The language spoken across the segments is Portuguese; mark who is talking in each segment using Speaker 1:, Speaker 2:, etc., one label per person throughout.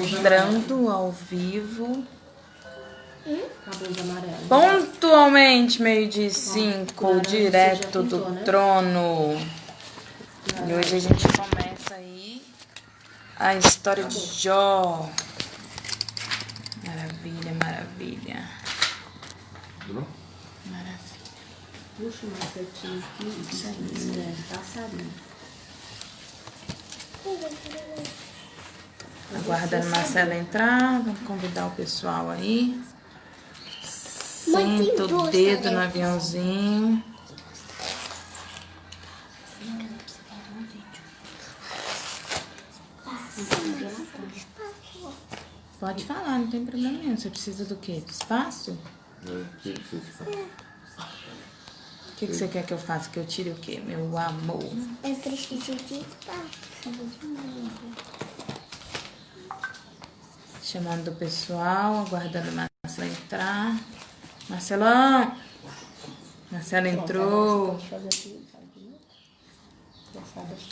Speaker 1: Entrando ao vivo. Pontualmente, 12:05, direto do trono. E hoje a gente começa aí a história de Jó. Maravilha, maravilha. Maravilha.
Speaker 2: Puxa uma setinha aqui. Isso aí. Passarinho.
Speaker 1: Aguardando Marcela entrar. Vamos convidar o pessoal aí. Senta o dedo no aviãozinho. Pode falar, não tem problema nenhum. Você precisa do quê? De espaço? O que você quer que eu faça? Que eu tire o quê, meu amor?
Speaker 3: Eu preciso de espaço.
Speaker 1: Chamando o pessoal, aguardando a Marcela entrar. Marcelão! Marcela entrou.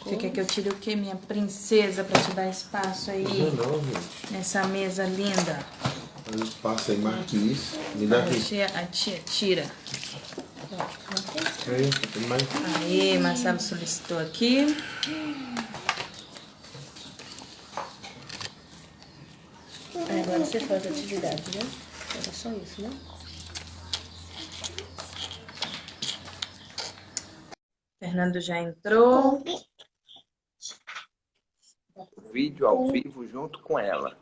Speaker 1: Você quer que eu tire o quê, minha princesa, pra te dar espaço aí?
Speaker 4: Não, gente.
Speaker 1: Nessa mesa linda.
Speaker 4: Passa aí, marque isso. Me dá aqui.
Speaker 1: A tia tira.
Speaker 4: Aí, tem mais.
Speaker 1: Aí, Marcelo solicitou aqui.
Speaker 2: Agora você faz a atividade, né? Era só isso, né?
Speaker 1: Fernando já entrou.
Speaker 5: Vídeo ao vivo junto com ela.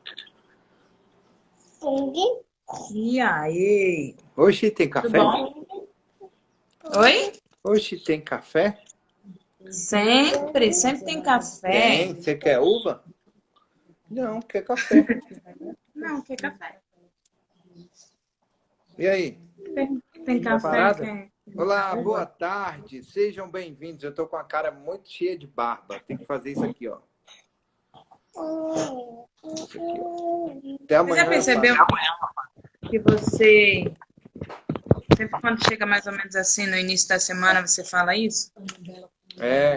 Speaker 1: E aí?
Speaker 5: Hoje tem
Speaker 1: Tudo
Speaker 5: café?
Speaker 1: bom? Oi?
Speaker 5: Hoje tem café?
Speaker 1: Sempre tem café.
Speaker 5: Tem. Você quer uva? Não, quer café.
Speaker 1: Não, quer café.
Speaker 5: E aí?
Speaker 1: Tem café.
Speaker 5: Preparada?
Speaker 1: Quer...
Speaker 5: Olá, boa tarde. Sejam bem-vindos. Eu tô com a cara muito cheia de barba. Tem que fazer isso aqui, ó. Isso aqui, ó. Até
Speaker 1: Você
Speaker 5: amanhã.
Speaker 1: já percebeu que você, sempre quando chega mais ou menos assim, no início da semana, você fala isso?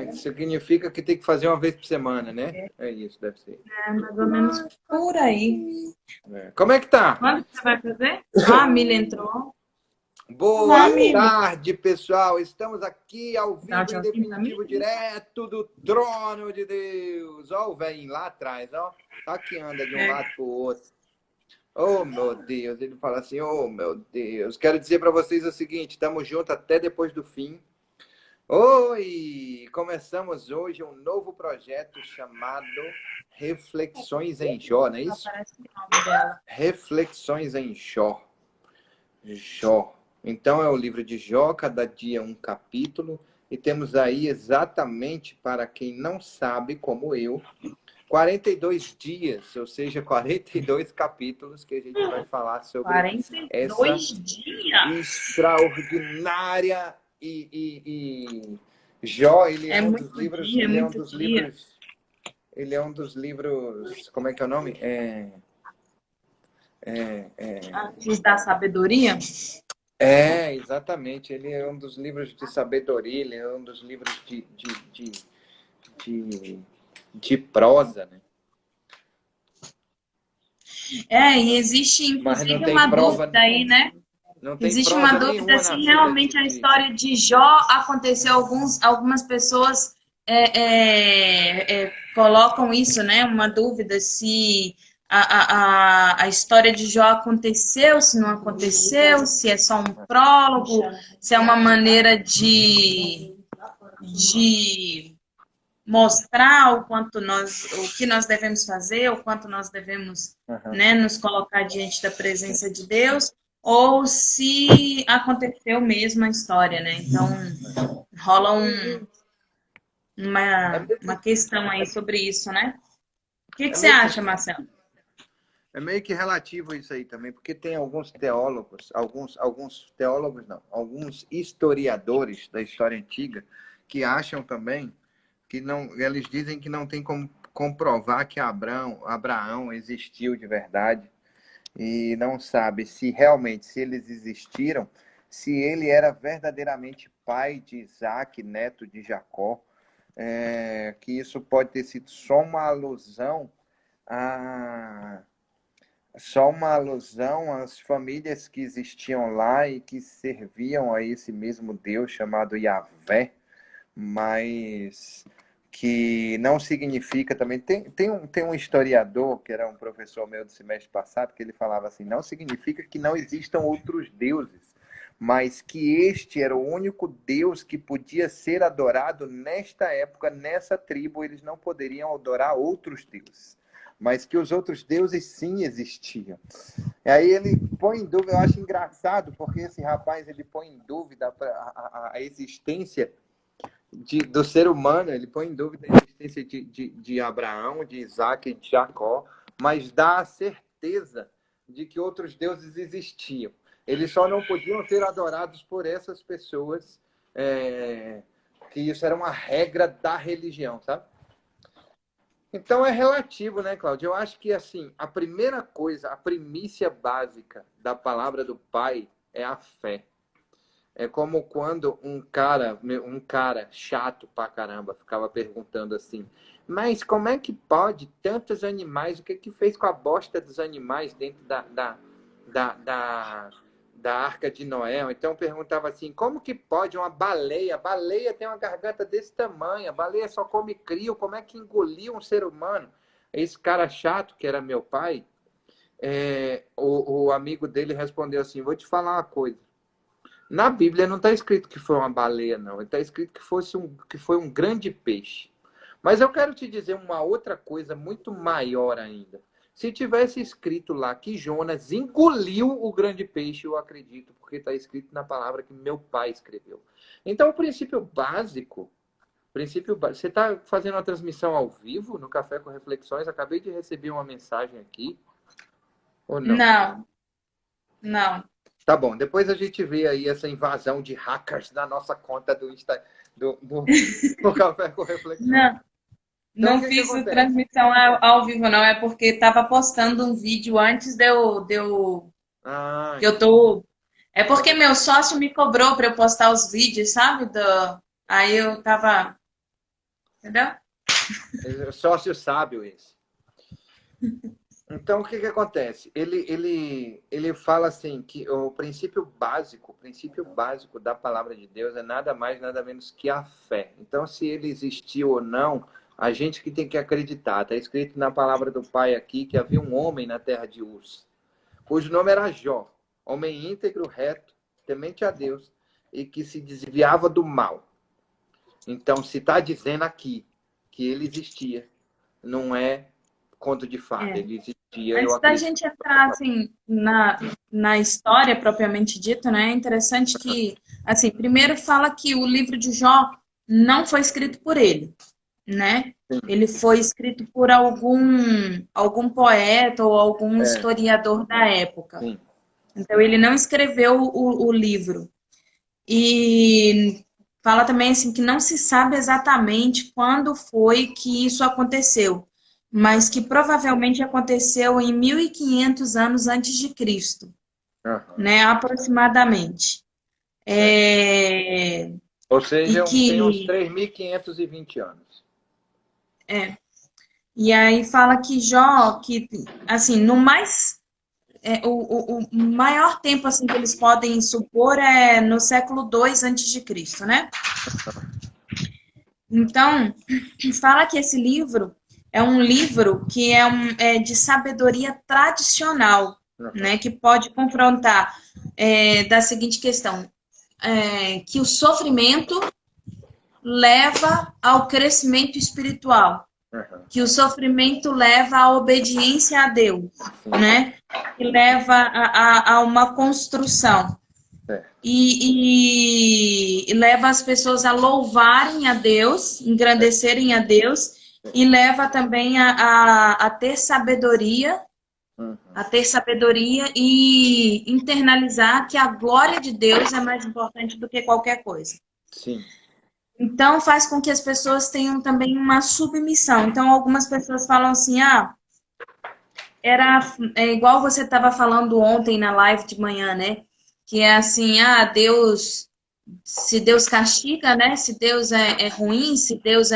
Speaker 5: Isso significa que tem que fazer uma vez por semana, né? É isso, deve ser.
Speaker 1: É mais ou menos por aí.
Speaker 5: Como é que tá?
Speaker 1: Quando você vai fazer? Ah, a Mila entrou.
Speaker 5: Boa
Speaker 1: Mami.
Speaker 5: tarde, pessoal. Estamos aqui ao vivo
Speaker 1: Dá
Speaker 5: em
Speaker 1: tchauzinho pra
Speaker 5: definitivo,
Speaker 1: mim?
Speaker 5: direto do trono de Deus. Ó o velhinho lá atrás, ó. Tá que anda de um lado pro outro. Oh, meu Deus. Ele fala assim, oh, meu Deus. Quero dizer para vocês o seguinte, estamos juntos até depois do fim. Oi! Começamos hoje um novo projeto chamado Reflexões em Jó, não é isso?
Speaker 1: Aparece o nome dela.
Speaker 5: Reflexões em Jó. Jó. Então é o livro de Jó, cada dia um capítulo. E temos aí exatamente, para quem não sabe, como eu, 42 dias, ou seja, 42 capítulos que a gente vai falar sobre
Speaker 1: 42
Speaker 5: essa
Speaker 1: dias.
Speaker 5: extraordinária e Jó, ele é um dos livros, ele é um dos livros, ele é um dos livros, como é que é o nome?
Speaker 1: Antes da sabedoria?
Speaker 5: Exatamente. Ele é um dos livros de sabedoria, ele é um dos livros de prosa, né?
Speaker 1: E existe
Speaker 5: Mas não
Speaker 1: inclusive
Speaker 5: tem
Speaker 1: uma
Speaker 5: prova,
Speaker 1: dúvida aí, né?
Speaker 5: não tem
Speaker 1: Existe
Speaker 5: prova
Speaker 1: uma dúvida
Speaker 5: nenhuma
Speaker 1: se
Speaker 5: na vida
Speaker 1: realmente a história de Jó aconteceu. Algumas pessoas colocam isso, né? Uma dúvida se a história de Jó aconteceu, se não aconteceu, se é só um prólogo, se é uma maneira de mostrar o que nós devemos fazer, o quanto nós devemos, né, nos colocar diante da presença de Deus, ou se aconteceu mesmo a história, né? Então, rola uma questão aí sobre isso, né? O que você acha, Marcelo?
Speaker 5: É meio que relativo isso aí também, porque tem alguns teólogos, alguns historiadores da história antiga que acham também que não, eles dizem que não tem como comprovar que Abraão existiu de verdade e não sabe se realmente, se eles existiram, se ele era verdadeiramente pai de Isaac, neto de Jacó, que isso pode ter sido só uma alusão a só uma alusão às famílias que existiam lá e que serviam a esse mesmo Deus chamado Yahvé, mas que não significa também. Tem um historiador, que era um professor meu do semestre passado, que ele falava assim: não significa que não existam outros deuses, mas que este era o único Deus que podia ser adorado nesta época, nessa tribo. Eles não poderiam adorar outros deuses, mas que os outros deuses sim existiam. E aí ele põe em dúvida, eu acho engraçado, porque esse rapaz ele põe em dúvida a existência do ser humano, ele põe em dúvida a existência de Abraão, de Isaac e de Jacó, mas dá a certeza de que outros deuses existiam. Eles só não podiam ser adorados por essas pessoas, que isso era uma regra da religião, sabe? Então é relativo, né, Cláudio? Eu acho que, assim, a primeira coisa, a primícia básica da palavra do Pai é a fé. É como quando um cara chato pra caramba ficava perguntando assim: mas como é que pode tantos animais? O que que fez com a bosta dos animais dentro da Arca de Noé? Então perguntava assim: como que pode uma baleia? A baleia tem uma garganta desse tamanho, a baleia só come crio, como é que engoliu um ser humano? Esse cara chato, que era meu pai, o amigo dele respondeu assim: vou te falar uma coisa. Na Bíblia não está escrito que foi uma baleia, não. Está escrito que foi um grande peixe. Mas eu quero te dizer uma outra coisa muito maior ainda. Se tivesse escrito lá que Jonas engoliu o grande peixe, eu acredito, porque está escrito na palavra que meu pai escreveu. Então, o princípio básico... Você está fazendo uma transmissão ao vivo no Café com Reflexões? Acabei de receber uma mensagem aqui. Ou não?
Speaker 1: Não, não.
Speaker 5: Tá bom, depois a gente vê aí essa invasão de hackers na nossa conta do Café com Reflexão.
Speaker 1: Não,
Speaker 5: Então,
Speaker 1: não fiz a transmissão ao vivo, não. É porque estava postando um vídeo antes de eu... que eu tô... É porque meu sócio me cobrou para eu postar os vídeos, sabe? Aí eu tava... Entendeu?
Speaker 5: Sócio sábio esse. Então, o que acontece? Ele fala assim, que o princípio básico da palavra de Deus é nada mais, nada menos que a fé. Então, se ele existiu ou não, a gente que tem que acreditar. Está escrito na palavra do Pai aqui que havia um homem na terra de Uz, cujo nome era Jó, homem íntegro, reto, temente a Deus, e que se desviava do mal. Então, se está dizendo aqui que ele existia, não é conto de fada, ele existia.
Speaker 1: Antes da gente entrar assim, na história propriamente dita, né, é interessante que, assim, primeiro fala que o livro de Jó não foi escrito por ele, né?
Speaker 5: Sim.
Speaker 1: Ele foi escrito por algum poeta ou algum historiador da época.
Speaker 5: Sim.
Speaker 1: Então, ele não escreveu o livro. E fala também assim que não se sabe exatamente quando foi que isso aconteceu, mas que provavelmente aconteceu em 1500 anos antes de Cristo, né, aproximadamente.
Speaker 5: Ou seja, tem uns 3.520 anos.
Speaker 1: E aí fala que Jó, que assim, no mais... o maior tempo assim, que eles podem supor é no século II antes de Cristo, né? Então, fala que esse livro é um livro que é de sabedoria tradicional, né? Que pode confrontar da seguinte questão, que o sofrimento leva ao crescimento espiritual, que o sofrimento leva à obediência a Deus, né? Que leva a uma construção. E leva as pessoas a louvarem a Deus, engrandecerem a Deus, e leva também a ter sabedoria, e internalizar que a glória de Deus é mais importante do que qualquer coisa.
Speaker 5: Sim.
Speaker 1: Então, faz com que as pessoas tenham também uma submissão. Então, algumas pessoas falam assim, é igual você estava falando ontem na live de manhã, né? Que é assim, Deus, se Deus castiga, né? Se Deus é ruim, se Deus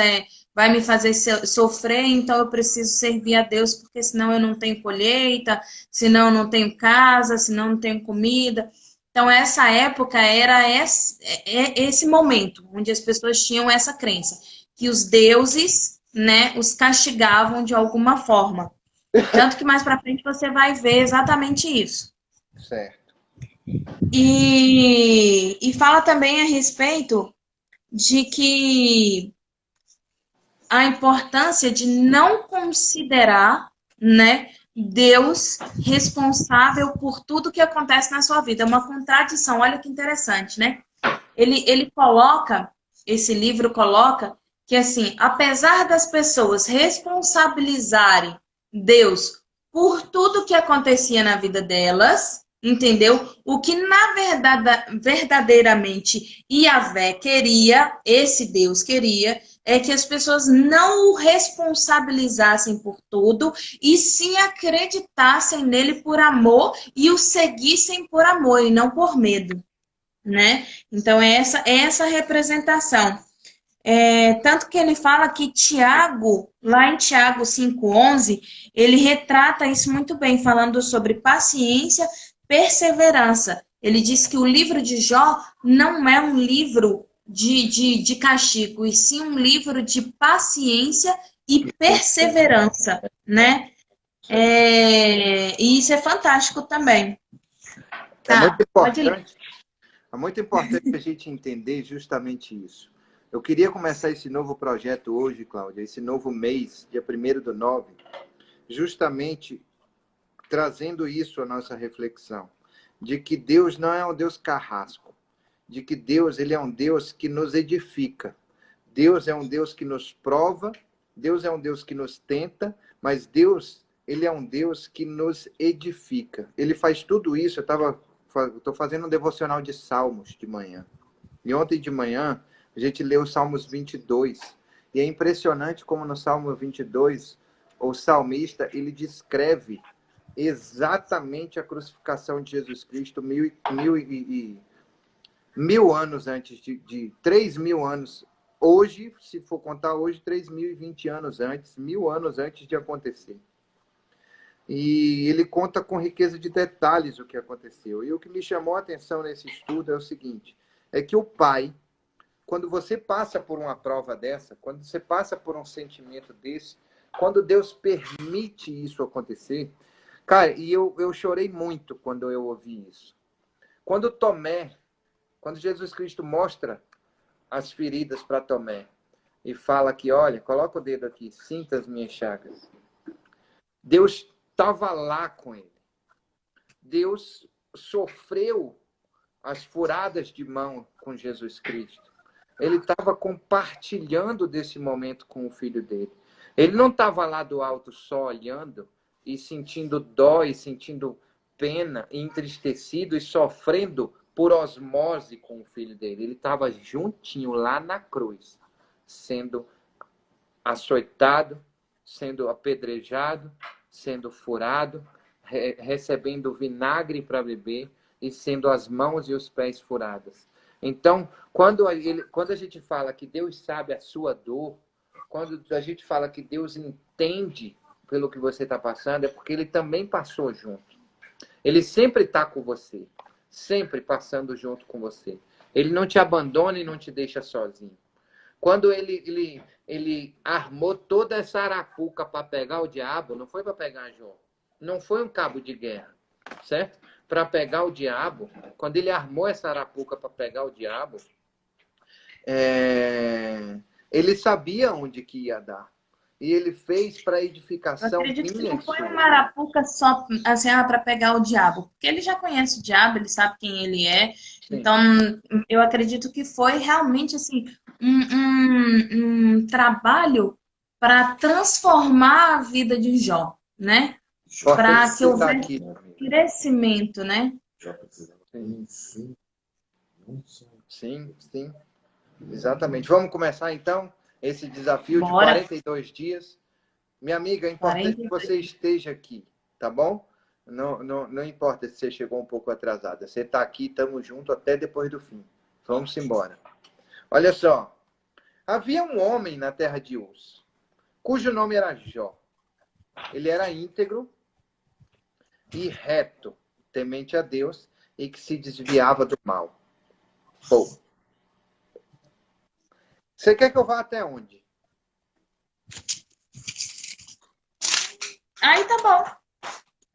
Speaker 1: vai me fazer sofrer, então eu preciso servir a Deus, porque senão eu não tenho colheita, senão eu não tenho casa, senão eu não tenho comida. Então, essa época era esse momento, onde as pessoas tinham essa crença, que os deuses, né, os castigavam de alguma forma. Tanto que mais para frente você vai ver exatamente isso.
Speaker 5: Certo.
Speaker 1: E fala também a respeito de que a importância de não considerar, né, Deus responsável por tudo que acontece na sua vida. É uma contradição, olha que interessante, né? Ele coloca, esse livro coloca, que assim, apesar das pessoas responsabilizarem Deus por tudo que acontecia na vida delas, entendeu? O que na verdade, verdadeiramente Yahvé queria, esse Deus queria, é que as pessoas não o responsabilizassem por tudo e sim acreditassem nele por amor e o seguissem por amor e não por medo, né? Então, é essa representação. Tanto que ele fala que Tiago, lá em Tiago 5,11, ele retrata isso muito bem, falando sobre paciência, perseverança. Ele diz que o livro de Jó não é um livro de castigo, e sim um livro de paciência e perseverança, né? E isso é fantástico também.
Speaker 5: É muito
Speaker 1: Tá, pode ler.
Speaker 5: importante. É muito importante a gente entender justamente isso. Eu queria começar esse novo projeto hoje, Cláudia, esse novo mês, dia 1º/9, justamente trazendo isso à nossa reflexão, de que Deus não é um Deus carrasco, de que Deus ele é um Deus que nos edifica. Deus é um Deus que nos prova, Deus é um Deus que nos tenta, mas Deus ele é um Deus que nos edifica. Ele faz tudo isso. Estou fazendo um devocional de Salmos de manhã. E ontem de manhã, a gente leu os Salmos 22. E é impressionante como no Salmo 22, o salmista, ele descreve exatamente a crucificação de Jesus Cristo mil anos antes, de 3.000 anos. Hoje, se for contar hoje, 3.020 anos antes, 1.000 anos antes de acontecer. E ele conta com riqueza de detalhes o que aconteceu. E o que me chamou a atenção nesse estudo é o seguinte, é que o Pai, quando você passa por uma prova dessa, quando você passa por um sentimento desse, quando Deus permite isso acontecer, cara, e eu chorei muito quando eu ouvi isso. Quando Jesus Cristo mostra as feridas para Tomé e fala que, olha, coloca o dedo aqui, sinta as minhas chagas. Deus estava lá com ele. Deus sofreu as furadas de mão com Jesus Cristo. Ele estava compartilhando desse momento com o filho dele. Ele não estava lá do alto só olhando e sentindo dó e sentindo pena, e entristecido e sofrendo por osmose com o filho dele. Ele estava juntinho lá na cruz, sendo açoitado, sendo apedrejado, sendo furado, recebendo vinagre para beber e sendo as mãos e os pés furadas. Então, quando a gente fala que Deus sabe a sua dor, quando a gente fala que Deus entende pelo que você está passando, é porque Ele também passou junto. Ele sempre está com você, sempre passando junto com você. Ele não te abandona e não te deixa sozinho. Quando ele armou toda essa arapuca para pegar o diabo, não foi para pegar Jó. Não foi um cabo de guerra, certo? Para pegar o diabo, quando ele armou essa arapuca para pegar o diabo, ele sabia onde que ia dar. E ele fez para edificação minha.
Speaker 1: Eu acredito que não foi uma arapuca só assim, para pegar o diabo. Porque ele já conhece o diabo, ele sabe quem ele é. Sim. Então, eu acredito que foi realmente assim, um trabalho para transformar a vida de Jó, né? Para que houvesse crescimento, né?
Speaker 5: Sim. Exatamente. Vamos começar, então, esse desafio de 42 dias. Minha amiga, é importante que você esteja aqui, tá bom? Não importa se você chegou um pouco atrasada. Você está aqui, estamos juntos até depois do fim. Vamos embora. Olha só. Havia um homem na terra de Uz, cujo nome era Jó. Ele era íntegro e reto, temente a Deus e que se desviava do mal. Pô. Você quer que eu vá até onde?
Speaker 1: Aí tá bom.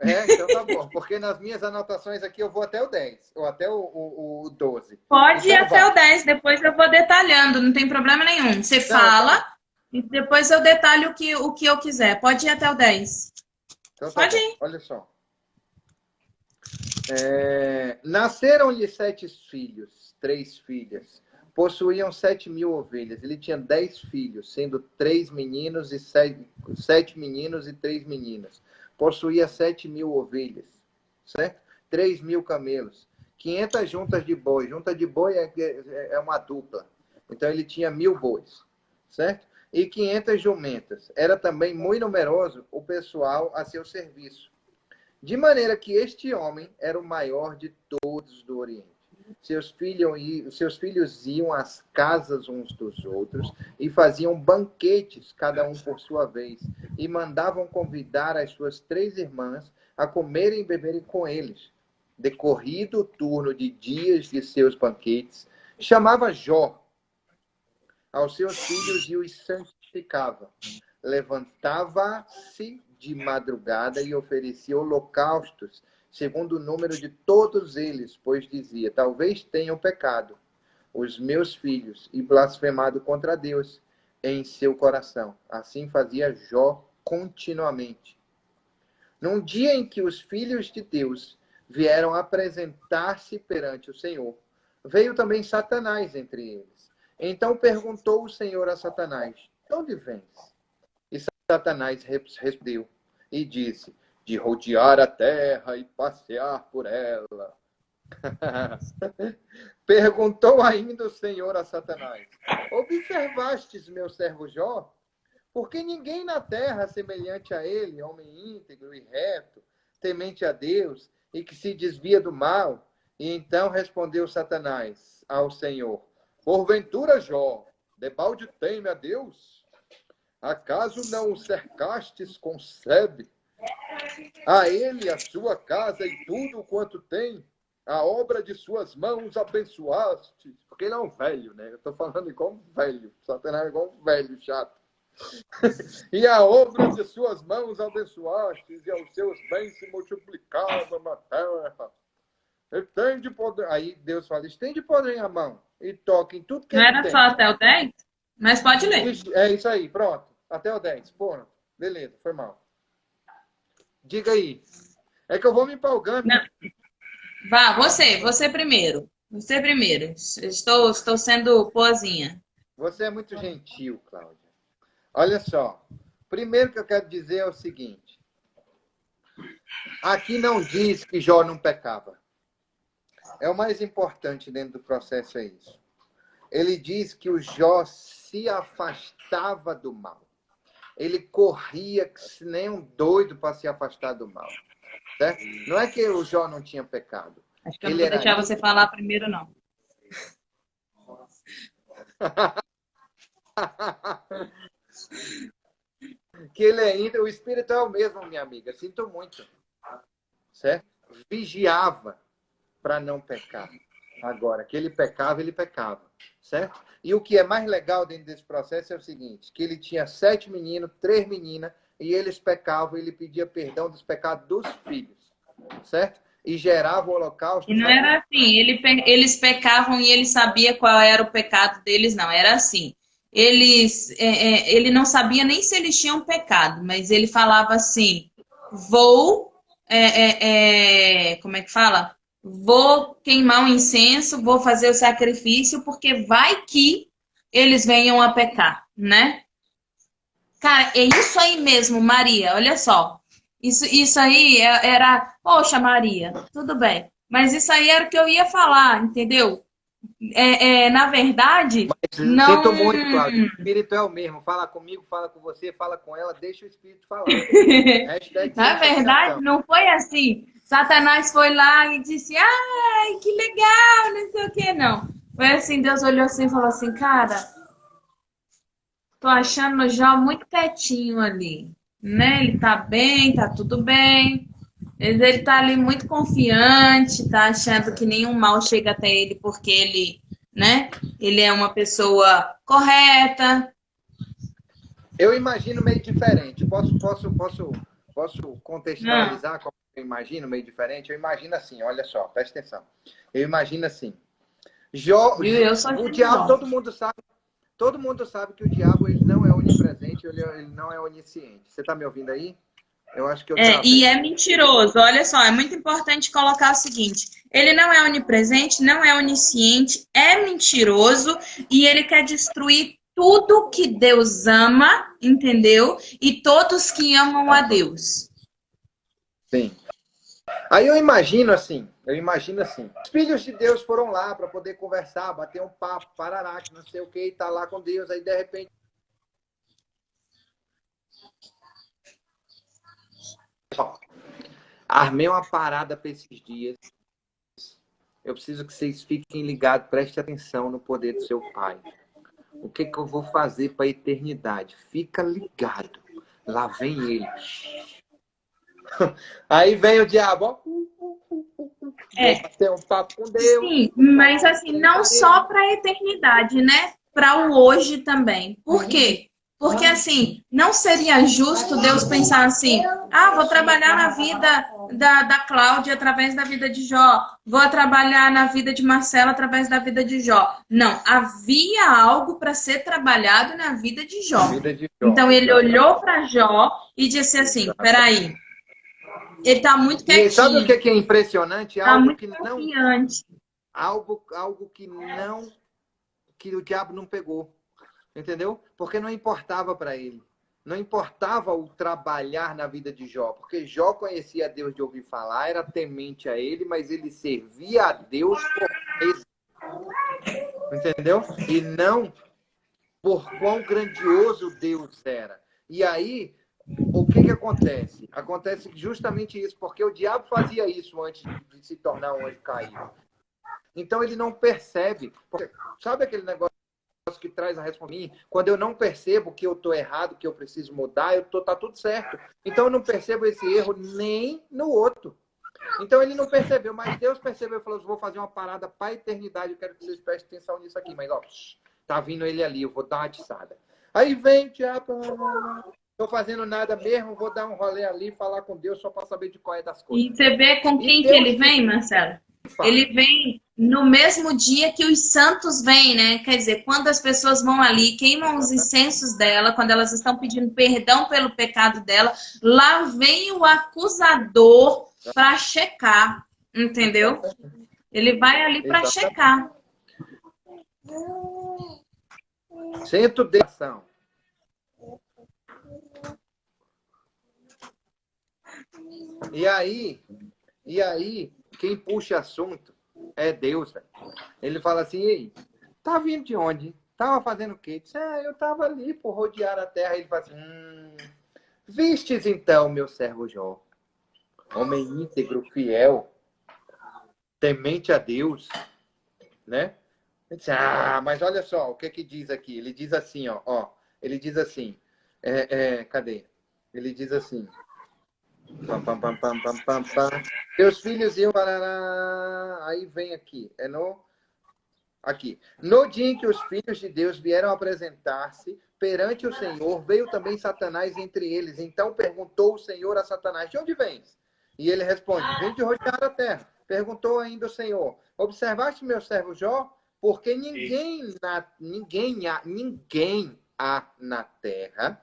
Speaker 5: Então tá bom, porque nas minhas anotações aqui eu vou até o 10, ou até o 12.
Speaker 1: Pode ir
Speaker 5: Então,
Speaker 1: até
Speaker 5: vai.
Speaker 1: o 10, depois eu vou detalhando, não tem problema nenhum. Você fala e depois eu detalho o que eu quiser. Pode ir até o 10.
Speaker 5: Então tá
Speaker 1: Pode
Speaker 5: bom,
Speaker 1: ir.
Speaker 5: olha só. Nasceram-lhe 7 filhos, 3 filhas. Possuíam 7.000 ovelhas. Ele tinha 10 filhos, sendo 3 meninos e 7 meninos e 3 meninas. Possuía 7.000 ovelhas, certo? 3.000 camelos, 500 juntas de boi. Junta de boi é uma dupla. Então ele tinha 1.000 bois, certo? E 500 jumentas. Era também muito numeroso o pessoal a seu serviço. De maneira que este homem era o maior de todos do Oriente. Seus filhos iam às casas uns dos outros e faziam banquetes, cada um por sua vez, e mandavam convidar as suas 3 irmãs a comerem e beberem com eles. Decorrido o turno de dias de seus banquetes, chamava Jó aos seus filhos e os santificava. Levantava-se de madrugada e oferecia holocaustos, segundo o número de todos eles, pois dizia, talvez tenham pecado os meus filhos e blasfemado contra Deus em seu coração. Assim fazia Jó continuamente. Num dia em que os filhos de Deus vieram apresentar-se perante o Senhor, veio também Satanás entre eles. Então perguntou o Senhor a Satanás, de onde vens? E Satanás respondeu e disse, de rodear a terra e passear por ela. Perguntou ainda o Senhor a Satanás, observastes meu servo Jó? Porque ninguém na terra semelhante a ele, homem íntegro e reto, temente a Deus e que se desvia do mal. E então respondeu Satanás ao Senhor, porventura Jó, debalde teme a Deus? Acaso não o cercastes com sebe? A ele, a sua casa e tudo quanto tem, a obra de suas mãos abençoaste. Porque ele é um velho, né? Eu estou falando igual um velho. Satanás é igual um velho chato. E a obra de suas mãos abençoaste, e aos seus bens se multiplicavam na terra. Estende poder. Aí Deus fala, estende poder a mão e toque em tudo que
Speaker 1: Não
Speaker 5: ele
Speaker 1: era
Speaker 5: tem.
Speaker 1: só até o 10? Mas pode ler.
Speaker 5: É isso aí, pronto. Até o 10. Pronto. Beleza, foi mal. Diga aí. É que eu vou me empolgando.
Speaker 1: Não. Vá, você primeiro. Você primeiro. Estou sendo boazinha.
Speaker 5: Você é muito gentil, Cláudia. Olha só. Primeiro que eu quero dizer é o seguinte. Aqui não diz que Jó não pecava. É o mais importante dentro do processo, é isso. Ele diz que o Jó se afastava do mal. Ele corria que nem um doido para se afastar do mal. Certo? Não é que o Jó não tinha pecado.
Speaker 1: Acho que eu não vou deixar você falar primeiro, não.
Speaker 5: Que ele é íntegro. O espírito é o mesmo, minha amiga. Sinto muito. Certo? Vigiava para não pecar. Agora, que ele pecava. Certo? E o que é mais legal dentro desse processo é o seguinte, que ele tinha 7 meninos, 3 meninas, e eles pecavam, ele pedia perdão dos pecados dos filhos. Certo? E gerava o holocausto.
Speaker 1: E não era assim, eles pecavam e ele sabia qual era o pecado deles, não. Era assim, ele não sabia nem se eles tinham pecado, mas ele falava assim, como é que fala? Vou queimar o incenso, vou fazer o sacrifício, porque vai que eles venham a pecar, né? Cara, é isso aí mesmo, Maria, olha só. Isso aí era... Poxa, Maria, tudo bem. Mas isso aí era o que eu ia falar, entendeu? Na verdade,
Speaker 5: Mas,
Speaker 1: não...
Speaker 5: Sinto muito, Cláudio. O espírito é o mesmo. Fala comigo, fala com você, fala com ela, deixa o espírito falar.
Speaker 1: Na verdade, não foi assim. Satanás foi lá e disse, ai, que legal, não sei o que, não. Foi assim, Deus olhou assim e falou assim, cara, tô achando o Jó muito quietinho ali, né? Ele tá bem, tá tudo bem. Ele tá ali muito confiante, tá achando que nenhum mal chega até ele porque ele, né? Ele é uma pessoa correta.
Speaker 5: Eu imagino meio diferente. Posso
Speaker 1: Não,
Speaker 5: contextualizar como eu imagino meio diferente? Eu imagino assim, olha só, presta atenção. Eu imagino assim. Jó,
Speaker 1: viu? Eu sou
Speaker 5: o
Speaker 1: de
Speaker 5: diabo,
Speaker 1: Jó.
Speaker 5: todo mundo sabe que o diabo ele não é onipresente, ele não é onisciente. Você está me ouvindo aí? Eu acho que eu
Speaker 1: E
Speaker 5: travei.
Speaker 1: é mentiroso. Olha só, é muito importante colocar o seguinte: ele não é onipresente, não é onisciente, é mentiroso e ele quer destruir tudo que Deus ama, entendeu? E todos que amam a Deus.
Speaker 5: Sim. Aí eu imagino assim, os filhos de Deus foram lá para poder conversar, bater um papo, parará, que não sei o que, tá lá com Deus, aí de repente, ó, armei uma parada para esses dias. Eu preciso que vocês fiquem ligados, prestem atenção no poder do seu Pai. O que eu vou fazer para a eternidade? Fica ligado. Lá vem ele. Aí vem o diabo, ó. Vou bater um papo com Deus.
Speaker 1: Sim,
Speaker 5: Vou
Speaker 1: mas
Speaker 5: falar um
Speaker 1: assim,
Speaker 5: trem
Speaker 1: não
Speaker 5: pra
Speaker 1: só
Speaker 5: ele.
Speaker 1: para a eternidade, né? Para o hoje também. Por quê? Porque assim, não seria justo Deus pensar assim: ah, vou trabalhar na vida da Cláudia através da vida de Jó, vou trabalhar na vida de Marcela através da vida de Jó. Não, havia algo para ser trabalhado na vida de
Speaker 5: A
Speaker 1: Jó.
Speaker 5: vida de Jó,
Speaker 1: Então ele olhou
Speaker 5: exatamente.
Speaker 1: para Jó e disse assim:
Speaker 5: Exatamente.
Speaker 1: peraí, ele está muito
Speaker 5: E sabe o
Speaker 1: quietinho,
Speaker 5: que é impressionante?
Speaker 1: está muito confiante.
Speaker 5: Algo que o diabo não pegou. Entendeu? Porque não importava para ele. Não importava o trabalhar na vida de Jó, porque Jó conhecia Deus de ouvir falar, era temente a ele, mas ele servia a Deus por meses, entendeu? E não por quão grandioso Deus era. E aí, o que acontece? Acontece justamente isso, porque o diabo fazia isso antes de se tornar um anjo caído. Então ele não percebe. Sabe aquele negócio que traz a responsabilidade? Quando eu não percebo que eu estou errado, que eu preciso mudar, tá tudo certo. Então eu não percebo esse erro nem no outro. Então ele não percebeu, mas Deus percebeu e falou: vou fazer uma parada para a eternidade, eu quero que vocês prestem atenção nisso aqui. Mas ó, tá vindo ele ali, eu vou dar uma atiçada. Aí vem, diabo, tô fazendo nada mesmo, vou dar um rolê ali, falar com Deus só para saber de qual é das coisas.
Speaker 1: E você vê com
Speaker 5: E
Speaker 1: quem que
Speaker 5: Deus
Speaker 1: ele vem, Marcelo?
Speaker 5: fala.
Speaker 1: Ele vem no mesmo dia que os santos vêm, né? Quer dizer, quando as pessoas vão ali, queimam os incensos dela, quando elas estão pedindo perdão pelo pecado dela, lá vem o acusador para checar, entendeu? Ele vai ali para checar.
Speaker 5: Centro de ação. E aí, quem puxa assunto é Deus, velho. Ele fala assim: ei, tá vindo de onde? Tava fazendo o quê? Disse: eu tava ali por rodear a terra. Ele fala assim: vistes então, meu servo Jó, homem íntegro, fiel, temente a Deus, né? Ele disse: mas olha só, o que que diz aqui? Ele diz assim, ó, ele diz assim, cadê? Ele diz assim: pam, pam, pam, pam, pam, pam, pam. Teus filhos iam para... Aí vem aqui. Aqui. No dia em que os filhos de Deus vieram apresentar-se perante o Senhor, veio também Satanás entre eles. Então perguntou o Senhor a Satanás: de onde vens? E ele responde: vem de rodear a terra. Perguntou ainda o Senhor: observaste meu servo Jó? Porque ninguém há na terra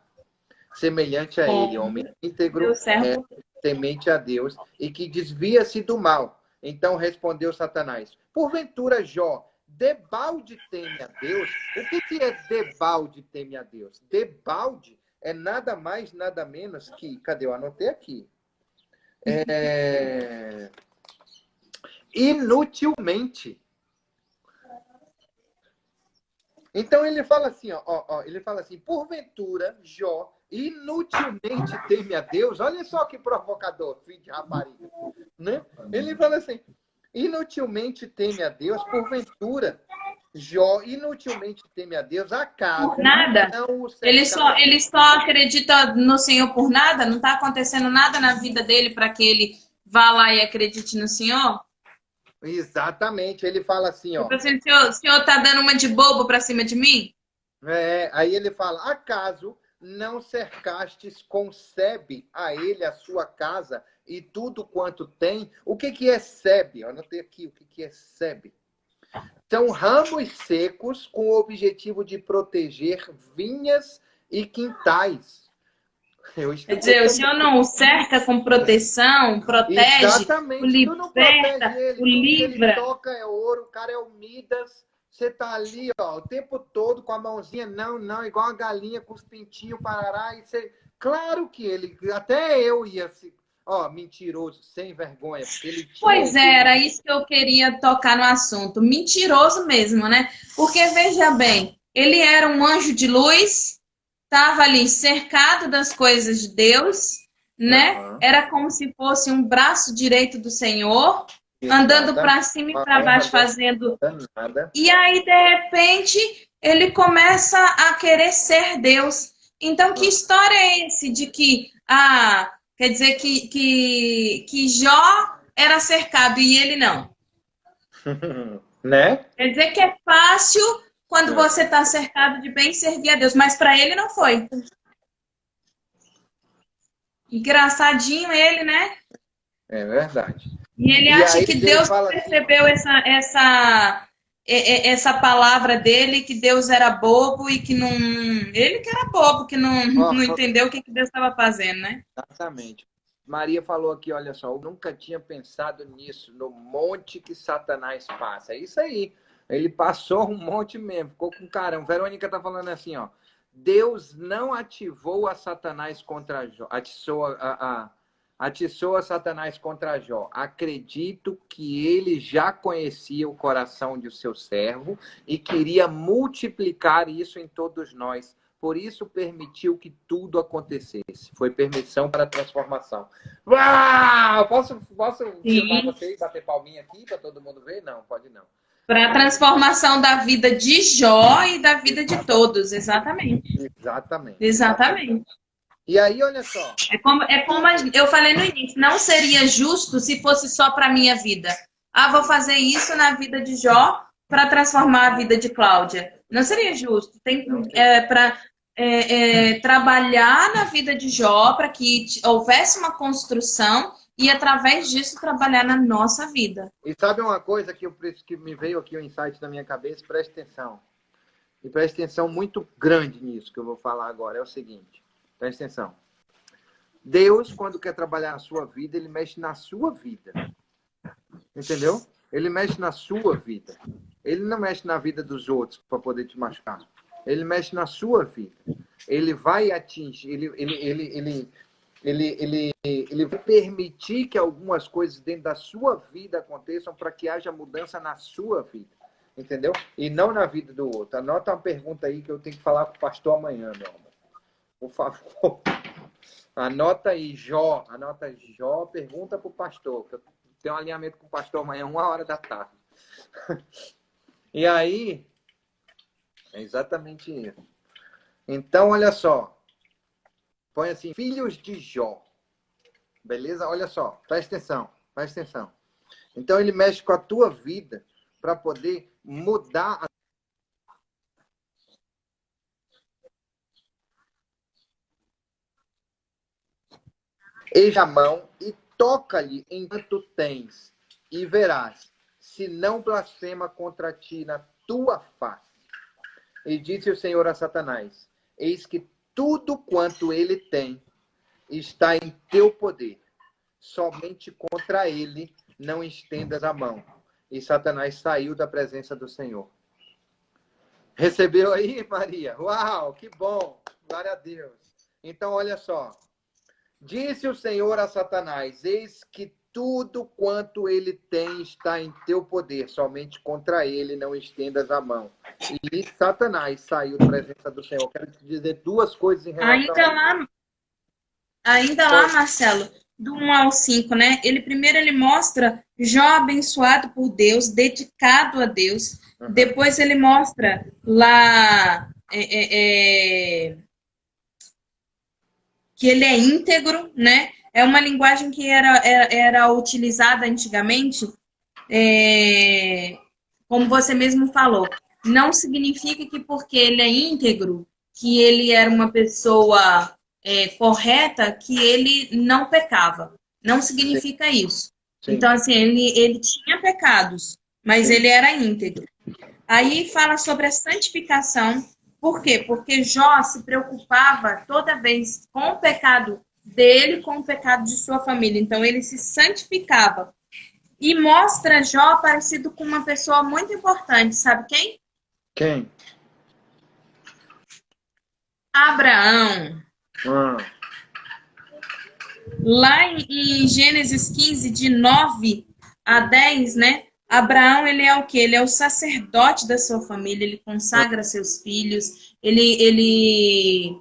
Speaker 5: semelhante a ele, homem íntegro, temente a Deus e que desvia-se do mal. Então respondeu Satanás: porventura, Jó, debalde teme a Deus? O que é debalde teme a Deus? Debalde é nada mais, nada menos que... Cadê? Eu anotei aqui. Inutilmente. Então ele fala assim, ele fala assim: porventura, Jó inutilmente teme a Deus. Olha só que provocador, filho de rapariga, né? Ele fala assim: inutilmente teme a Deus, porventura Jó inutilmente teme a Deus, acaso
Speaker 1: Por nada.
Speaker 5: não o
Speaker 1: Ele só acredita no Senhor por nada? Não está acontecendo nada na vida dele para que ele vá lá e acredite no Senhor?
Speaker 5: Exatamente, ele fala assim, ó.
Speaker 1: Tipo assim, o senhor está dando uma de bobo para cima de mim?
Speaker 5: Aí ele fala, acaso não cercastes com Sebe a ele a sua casa e tudo quanto tem? O que é Sebe? Eu anotei aqui o que é Sebe. São ramos secos com o objetivo de proteger vinhas e quintais.
Speaker 1: Quer dizer, o senhor não o cerca com proteção, protege,
Speaker 5: exatamente.
Speaker 1: o liberta,
Speaker 5: Tu não protege ele,
Speaker 1: o
Speaker 5: tudo que ele
Speaker 1: livra.
Speaker 5: toca é ouro, o cara é o Midas. Você tá ali, ó, o tempo todo com a mãozinha, não, igual a galinha com os pintinhos, parará, e você... Claro que ele, até eu ia se... Ó, mentiroso, sem vergonha, porque ele tinha...
Speaker 1: Pois é, era isso que eu queria tocar no assunto. Mentiroso mesmo, né? Porque, veja bem, ele era um anjo de luz, estava ali cercado das coisas de Deus, né?
Speaker 5: Uhum.
Speaker 1: Era como se fosse um braço direito do Senhor, andando para cima e para baixo, fazendo...
Speaker 5: Nada.
Speaker 1: E aí, de repente, ele começa a querer ser Deus. Então, que história é esse de que... quer dizer que Jó era cercado e ele não?
Speaker 5: Né?
Speaker 1: Quer dizer que é fácil quando você está cercado de bem servir a Deus, mas para ele não foi. Engraçadinho ele, né?
Speaker 5: É verdade.
Speaker 1: E ele acha que Deus percebeu essa palavra dele, que Deus era bobo e que não... Ele que era bobo, que não entendeu o que Deus estava fazendo, né?
Speaker 5: Exatamente. Maria falou aqui, olha só, eu nunca tinha pensado nisso, no monte que Satanás passa. É isso aí. Ele passou um monte mesmo, ficou com caramba. Verônica tá falando assim, ó. Deus não ativou a Satanás contra Jó, atiçou a Satanás contra Jó. Acredito que ele já conhecia o coração de seu servo e queria multiplicar isso em todos nós. Por isso permitiu que tudo acontecesse. Foi permissão para a transformação. Uau! Posso filmar você e bater palminha aqui para todo mundo ver? Não, pode não.
Speaker 1: Para a transformação da vida de Jó e da vida de todos, exatamente.
Speaker 5: Exatamente. E aí, olha só.
Speaker 1: É como eu falei no início, não seria justo se fosse só para a minha vida. Vou fazer isso na vida de Jó para transformar a vida de Cláudia. Não seria justo. Tem para trabalhar na vida de Jó para que houvesse uma construção e, através disso, trabalhar na nossa vida.
Speaker 5: E sabe uma coisa que me veio aqui, um insight na minha cabeça? Presta atenção. E presta atenção muito grande nisso que eu vou falar agora. É o seguinte. Presta atenção. Deus, quando quer trabalhar na sua vida, ele mexe na sua vida. Entendeu? Ele mexe na sua vida. Ele não mexe na vida dos outros para poder te machucar. Ele mexe na sua vida. Ele vai atingir, ele vai permitir que algumas coisas dentro da sua vida aconteçam para que haja mudança na sua vida. Entendeu? E não na vida do outro. Anota uma pergunta aí que eu tenho que falar com o pastor amanhã, meu amor. Por favor. Anota aí, Jó. Anota Jó, pergunta para o pastor. Eu tenho um alinhamento com o pastor amanhã, 1h da tarde. E aí, é exatamente isso. Então, olha só. Põe assim, filhos de Jó. Beleza? Olha só, presta atenção. Então, ele mexe com a tua vida para poder mudar a... Eja a mão e toca-lhe enquanto tens, e verás, se não blasfema contra ti na tua face. E disse o Senhor a Satanás, eis que tudo quanto ele tem está em teu poder. Somente contra ele não estendas a mão. E Satanás saiu da presença do Senhor. Recebeu aí, Maria? Uau, que bom. Glória a Deus. Então, olha só. Disse o Senhor a Satanás, eis que tudo quanto ele tem está em teu poder, somente contra ele não estendas a mão. E Satanás saiu da presença do Senhor. Quero te dizer duas coisas em relação
Speaker 1: Ainda lá, Marcelo, do 1 ao 5, né? Ele mostra Jó abençoado por Deus, dedicado a Deus. Depois ele mostra lá que ele é íntegro, né? É uma linguagem que era utilizada antigamente, como você mesmo falou. Não significa que porque ele é íntegro, que ele era uma pessoa correta, que ele não pecava. Não significa isso.
Speaker 5: Sim.
Speaker 1: Então, assim, ele tinha pecados, mas ele era íntegro. Aí fala sobre a santificação. Por quê? Porque Jó se preocupava toda vez com o pecado dele, com o pecado de sua família. Então, ele se santificava. E mostra Jó parecido com uma pessoa muito importante. Sabe quem?
Speaker 5: Quem?
Speaker 1: Abraão. Lá em Gênesis 15, de 9 a 10, né? Abraão, ele é o quê? Ele é o sacerdote da sua família, ele consagra seus filhos, ele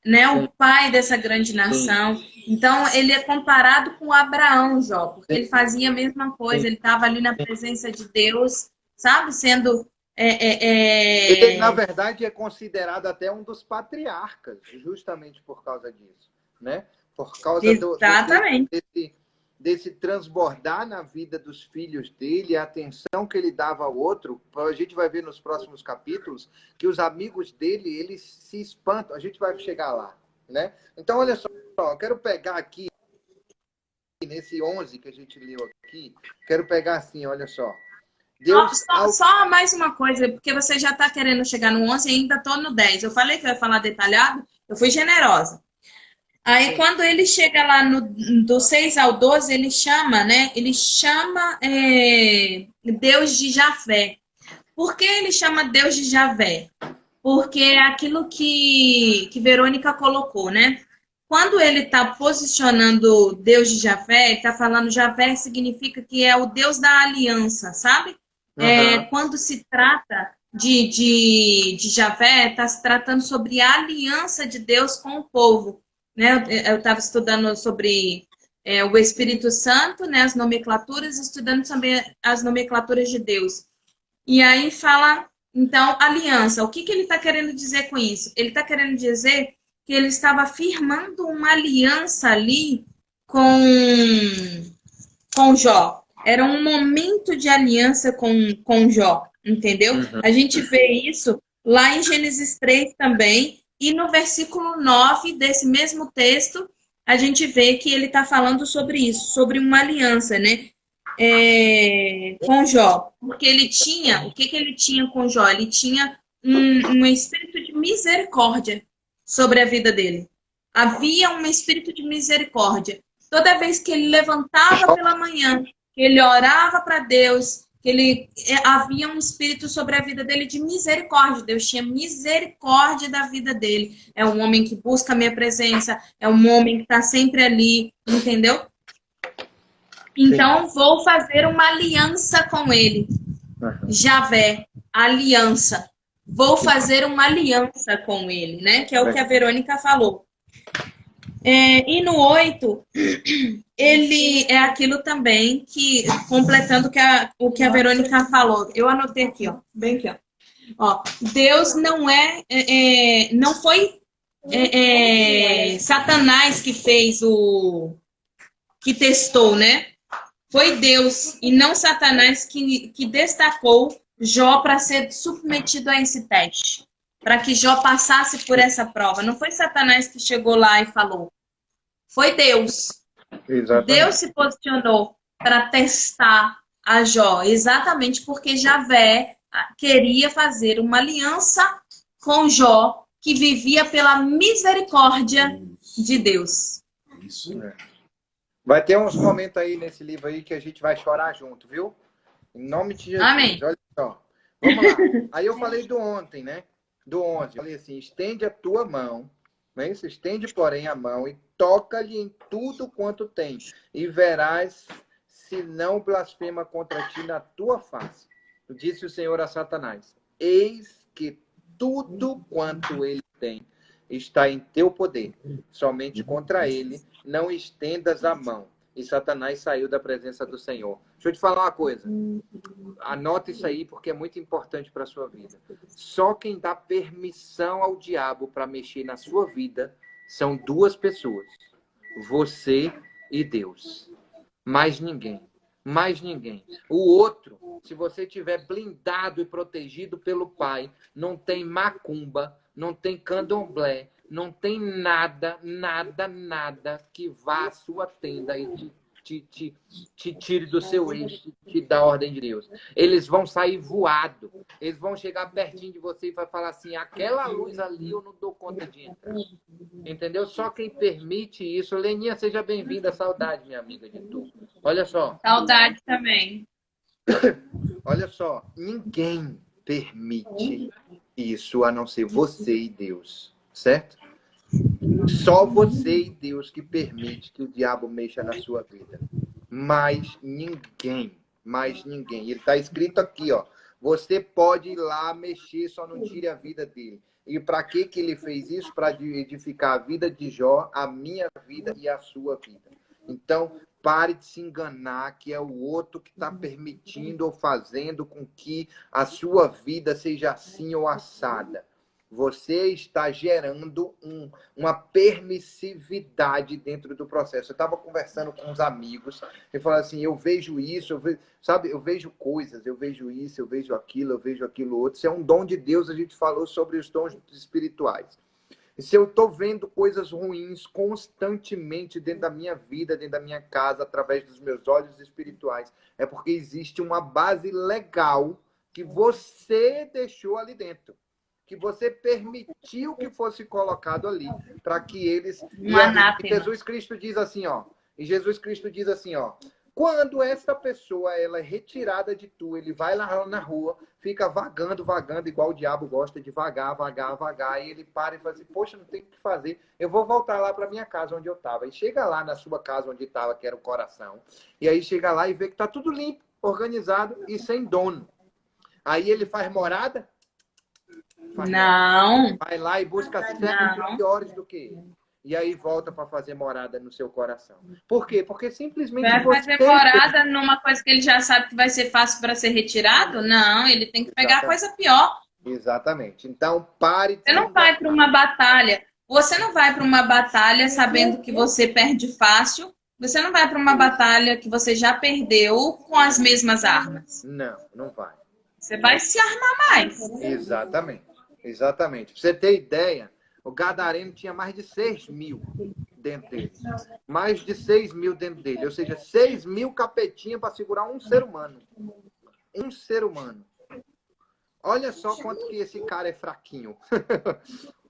Speaker 1: né, o pai dessa grande nação. Então, ele é comparado com Abraão, Jó, porque ele fazia a mesma coisa, ele estava ali na presença de Deus, sabe? Sendo...
Speaker 5: Ele, na verdade, é considerado até um dos patriarcas, justamente por causa disso, né? Por causa desse transbordar na vida dos filhos dele, a atenção que ele dava ao outro. A gente vai ver nos próximos capítulos que os amigos dele, eles se espantam. A gente vai chegar lá, né? Então, olha só, eu quero pegar aqui, nesse 11 que a gente leu aqui, quero pegar assim, olha só.
Speaker 1: Deus... Só mais uma coisa, porque você já está querendo chegar no 11 e ainda estou no 10. Eu falei que eu ia falar detalhado, eu fui generosa. Aí, quando ele chega lá do 6 ao 12, ele chama, né? Ele chama Deus de Javé. Por que ele chama Deus de Javé? Porque é aquilo que Verônica colocou, né? Quando ele está posicionando Deus de Javé, ele está falando Javé significa que é o Deus da aliança, sabe? Quando se trata de Javé, está se tratando sobre a aliança de Deus com o povo. Né? Eu estava estudando sobre o Espírito Santo, né? As nomenclaturas, estudando também as nomenclaturas de Deus. E aí fala, então, aliança. O que ele está querendo dizer com isso? Ele está querendo dizer que ele estava firmando uma aliança ali com Jó. Era um momento de aliança com Jó, entendeu? A gente vê isso lá em Gênesis 3 também. E no versículo 9 desse mesmo texto, a gente vê que ele está falando sobre isso, sobre uma aliança, né? Com Jó. Porque ele tinha, o que ele tinha com Jó? Ele tinha um espírito de misericórdia sobre a vida dele. Havia um espírito de misericórdia. Toda vez que ele levantava pela manhã, que ele orava para Deus, havia um espírito sobre a vida dele de misericórdia. Deus tinha misericórdia da vida dele. É um homem que busca a minha presença, é um homem que está sempre ali, entendeu? Então, vou fazer uma aliança com ele. Javé, aliança. Vou fazer uma aliança com ele, né? Que é o que a Verônica falou. E no 8, ele é aquilo também que, completando o que a Verônica falou. Eu anotei aqui, ó, bem aqui, ó. Deus não não foi Satanás que fez que testou, né? Foi Deus e não Satanás que destacou Jó para ser submetido a esse teste. Para que Jó passasse por essa prova. Não foi Satanás que chegou lá e falou. Foi Deus. Exatamente. Deus se posicionou para testar a Jó. Exatamente porque Javé queria fazer uma aliança com Jó, que vivia pela misericórdia de Deus.
Speaker 5: Isso. Vai ter uns momentos aí nesse livro aí que a gente vai chorar junto, viu? Em nome de Jesus.
Speaker 1: Amém.
Speaker 5: Olha só. Vamos lá. Aí eu falei do ontem, né? Do 11. Eu falei assim, estende a tua mão, né? Você estende, porém, a mão e toca-lhe em tudo quanto tem. E verás se não blasfema contra ti na tua face. Disse o Senhor a Satanás, eis que tudo quanto ele tem está em teu poder. Somente contra ele não estendas a mão. E Satanás saiu da presença do Senhor. Deixa eu te falar uma coisa. Anota isso aí porque é muito importante para a sua vida. Só quem dá permissão ao diabo para mexer na sua vida são duas pessoas. Você e Deus. Mais ninguém. Mais ninguém. O outro, se você tiver blindado e protegido pelo Pai, não tem macumba, não tem candomblé, não tem nada, nada, nada que vá à sua tenda e te tire do seu eixo, te dá a ordem de Deus. Eles vão sair voado. Eles vão chegar pertinho de você e vai falar assim, aquela luz ali eu não dou conta de entrar. Entendeu? Só quem permite isso. Leninha, seja bem-vinda. Saudade, minha amiga de tu. Olha só.
Speaker 1: Saudade também.
Speaker 5: Olha só. Ninguém permite isso a não ser você e Deus. Certo? Só você e Deus que permite que o diabo mexa na sua vida. Mais ninguém. Mais ninguém. Ele está escrito aqui, ó. Você pode ir lá mexer, só não tire a vida dele. E para que ele fez isso? Para edificar a vida de Jó, a minha vida e a sua vida. Então, pare de se enganar que é o outro que está permitindo ou fazendo com que a sua vida seja assim ou assada. Você está gerando uma permissividade dentro do processo. Eu estava conversando com uns amigos e falaram assim, eu vejo isso, eu vejo coisas, eu vejo isso, eu vejo aquilo outro. Isso é um dom de Deus, a gente falou sobre os dons espirituais. E se eu estou vendo coisas ruins constantemente dentro da minha vida, dentro da minha casa, através dos meus olhos espirituais, é porque existe uma base legal que você deixou ali dentro. Que você permitiu que fosse colocado ali, para que eles... E Jesus Cristo diz assim, ó. E Jesus Cristo diz assim, ó. Quando essa pessoa ela é retirada de tu, ele vai lá na rua, fica vagando, igual o diabo gosta de vagar, e ele para e fala assim, poxa, não tem o que fazer, eu vou voltar lá para minha casa onde eu estava. E chega lá na sua casa onde estava, que era o coração, e aí chega lá e vê que tá tudo limpo, organizado e sem dono. Aí ele faz morada?
Speaker 1: Não.
Speaker 5: Vai lá e busca servos piores do que ele. E aí volta para fazer morada no seu coração. Por quê? Porque simplesmente
Speaker 1: vai fazer morada numa coisa que ele já sabe que vai ser fácil para ser retirado? Não, ele tem que pegar coisa pior.
Speaker 5: Exatamente. Então, pare de...
Speaker 1: Você não vai para uma batalha. Você não vai para uma batalha sabendo que você perde fácil. Você não vai para uma batalha que você já perdeu com as mesmas armas.
Speaker 5: Não, não vai.
Speaker 1: Você vai se armar mais.
Speaker 5: Exatamente. Exatamente. Pra você ter ideia, o Gadareno tinha mais de 6.000 dentro dele. Mais de 6.000 dentro dele. Ou seja, 6.000 capetinhas para segurar um ser humano. Um ser humano. Olha só quanto que esse cara é fraquinho.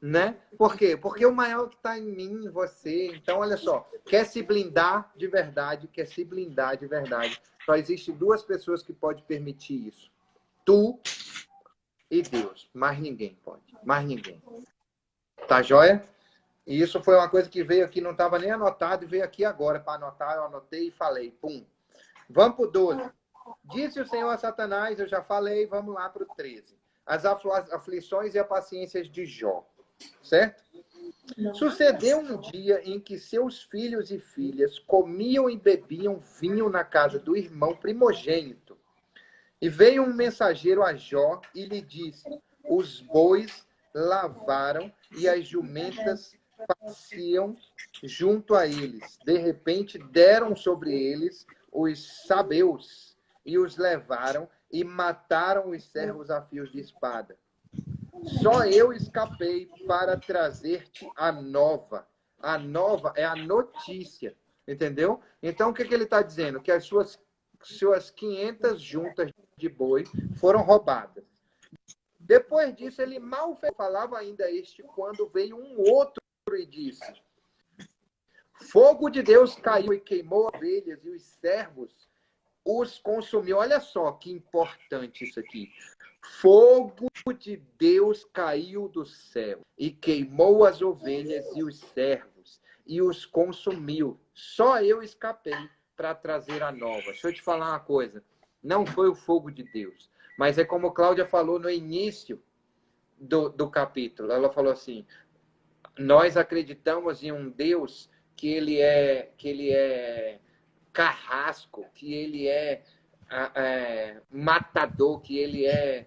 Speaker 5: Né? Por quê? Porque o maior que está em mim, em você. Então, olha só. Quer se blindar de verdade, quer se blindar de verdade. Só existe duas pessoas que podem permitir isso. Tu e Deus. Mais ninguém pode. Mais ninguém. Tá joia? E isso foi uma coisa que veio aqui, não estava nem anotado, e veio aqui agora para anotar. Eu anotei e falei. Pum. Vamos para o 12. Disse o Senhor a Satanás, eu já falei, vamos lá para o 13. As aflições e as paciências de Jó. Certo? Sucedeu um dia em que seus filhos e filhas comiam e bebiam vinho na casa do irmão primogênito. E veio um mensageiro a Jó e lhe disse, os bois lavaram e as jumentas passeam junto a eles. De repente deram sobre eles os sabeus e os levaram e mataram os servos a fios de espada. Só eu escapei para trazer-te a nova. A nova é a notícia, entendeu? Então, o que ele está dizendo? Que as suas 500 juntas de boi foram roubadas. Depois disso, ele mal falava ainda quando veio um outro e disse, fogo de Deus caiu e queimou as ovelhas e os servos os consumiu. Olha só que importante isso aqui. Fogo de Deus caiu do céu e queimou as ovelhas e os servos e os consumiu. Só eu escapei para trazer a nova. Deixa eu te falar uma coisa. Não foi o fogo de Deus. Mas é como Cláudia falou no início do capítulo. Ela falou assim, Nós acreditamos em um Deus que ele é carrasco, que ele é matador, que ele é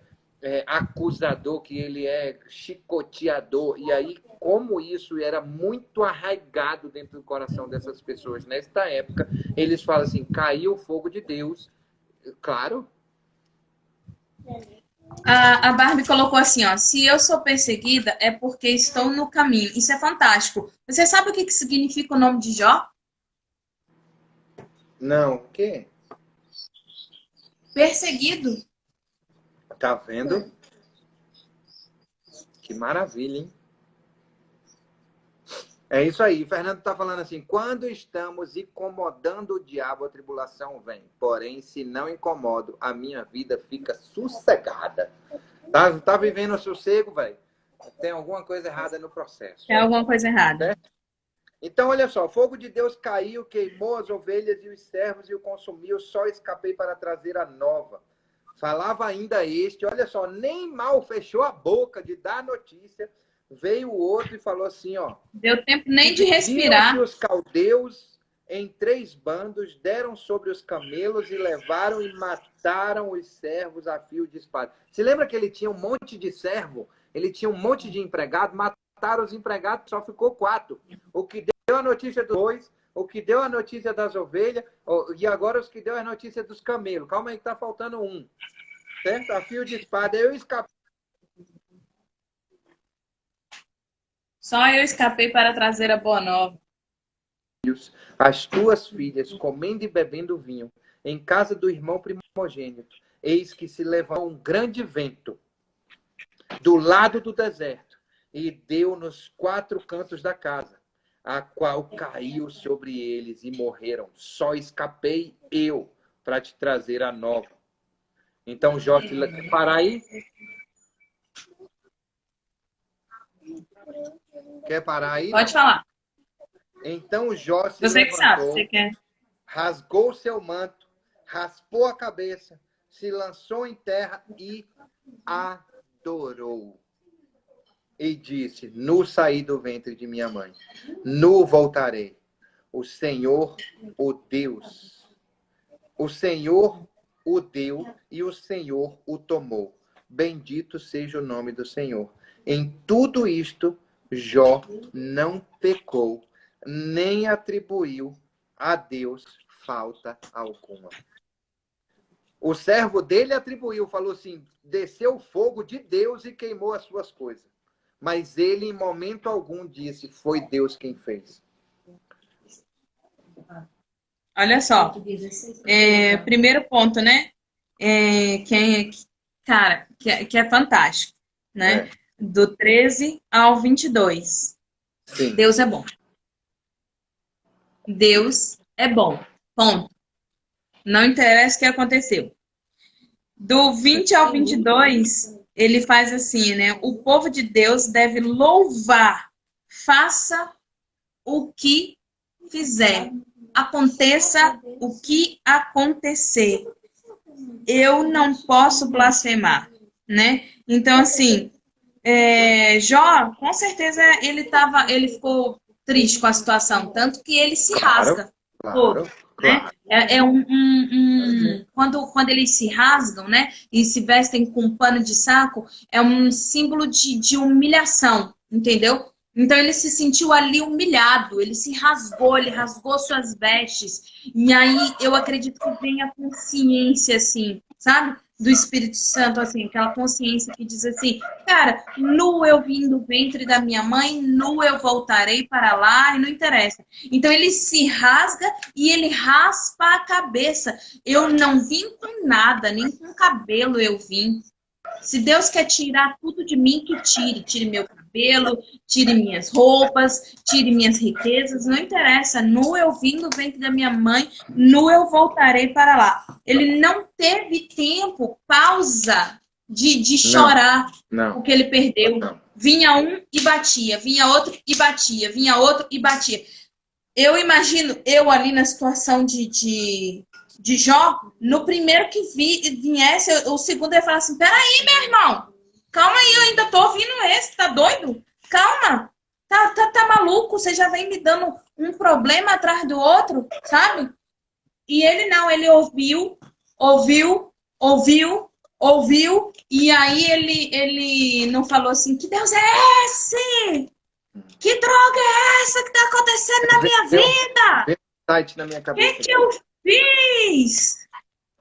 Speaker 5: acusador, que ele é chicoteador. E aí, como isso era muito arraigado dentro do coração dessas pessoas nesta época, eles falam assim, caiu o fogo de Deus. Claro.
Speaker 1: A Barbie colocou assim, ó, se eu sou perseguida é porque estou no caminho. Isso é fantástico. Você sabe o que significa o nome de Jó?
Speaker 5: Não, o quê?
Speaker 1: Perseguido.
Speaker 5: Tá vendo? Que maravilha, hein? É isso aí. Fernando está falando assim, quando estamos incomodando o diabo, a tribulação vem. Porém, se não incomodo, a minha vida fica sossegada. Tá vivendo o sossego, velho? Tem alguma coisa errada no processo.
Speaker 1: Tem alguma coisa errada.
Speaker 5: Então, olha só, o fogo de Deus caiu, queimou as ovelhas e os servos e o consumiu, só escapei para trazer a nova. Falava ainda este, olha só, nem mal fechou a boca de dar notícia, veio o outro e falou assim, ó.
Speaker 1: Deu tempo nem de respirar.
Speaker 5: Os caldeus em 3 bandos, deram sobre os camelos e levaram e mataram os servos a fio de espada. Se lembra que ele tinha um monte de servo? Ele tinha um monte de empregado, mataram os empregados, só ficou 4. O que deu a notícia dos bois, o que deu a notícia das ovelhas, e agora os que deu a notícia dos camelos. Calma aí que tá faltando um. Certo? A fio de espada. Eu escapei.
Speaker 1: Só eu escapei para trazer a boa nova.
Speaker 5: As tuas filhas, comendo e bebendo vinho, em casa do irmão primogênito, eis que se levantou um grande vento do lado do deserto e deu nos 4 cantos da casa, a qual caiu sobre eles e morreram. Só escapei eu para te trazer a nova. Então, Jó, quer parar aí? Quer parar aí?
Speaker 1: Pode falar.
Speaker 5: Então Jó se
Speaker 1: você
Speaker 5: levantou,
Speaker 1: que sabe, você quer.
Speaker 5: Rasgou seu manto, raspou a cabeça, se lançou em terra e adorou. E disse, nu saí do ventre de minha mãe, nu voltarei. O Senhor, o Deus. O Senhor o deu e o Senhor o tomou. Bendito seja o nome do Senhor. Em tudo isto, Jó não pecou, nem atribuiu a Deus falta alguma. O servo dele atribuiu, falou assim, desceu o fogo de Deus e queimou as suas coisas. Mas ele, em momento algum, disse, foi Deus quem fez.
Speaker 1: Olha só, primeiro ponto, né? Que é fantástico, né? Do 13 ao 22.
Speaker 5: Sim.
Speaker 1: Deus é bom. Deus é bom. Ponto. Não interessa o que aconteceu. Do 20 ao 22, ele faz assim, né? O povo de Deus deve louvar. Faça o que fizer. Aconteça o que acontecer. Eu não posso blasfemar, né? Então, assim, Jó, com certeza, ele ficou triste com a situação, tanto que ele se rasga todo, né? Quando eles se rasgam, né? E se vestem com pano de saco, é um símbolo de humilhação, entendeu? Então ele se sentiu ali humilhado, ele rasgou suas vestes. E aí eu acredito que vem a consciência, assim, sabe? Do Espírito Santo, assim, aquela consciência que diz assim, cara, nu eu vim do ventre da minha mãe, nu eu voltarei para lá, e não interessa. Então ele se rasga e ele raspa a cabeça. Eu não vim com nada, nem com cabelo eu vim. Se Deus quer tirar tudo de mim, que tire. Tire meu cabelo, tire minhas roupas, tire minhas riquezas, não interessa. Nu eu vim do ventre da minha mãe, nu eu voltarei para lá. Ele não teve tempo, pausa, de chorar o que ele perdeu. Não. Vinha um e batia, vinha outro e batia, vinha outro e batia. Eu imagino, eu ali na situação de Jó, no primeiro que viesse, o segundo ia falar assim, peraí, meu irmão, calma aí, eu ainda tô ouvindo esse, tá doido? Calma, Tá maluco? Você já vem me dando um problema atrás do outro, sabe? E ele não, ele ouviu, e aí ele não falou assim, que Deus é esse? Que droga é essa que tá acontecendo na minha vida?
Speaker 5: Veio um site na minha
Speaker 1: O
Speaker 5: cabeça.
Speaker 1: que eu fiz?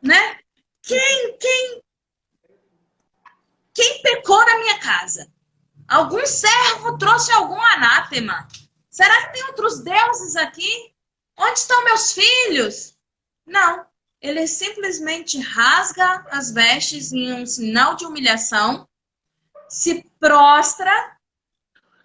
Speaker 1: Né? Quem pecou na minha casa? Algum servo trouxe algum anátema? Será que tem outros deuses aqui? Onde estão meus filhos? Não. Ele simplesmente rasga as vestes em um sinal de humilhação, se prostra,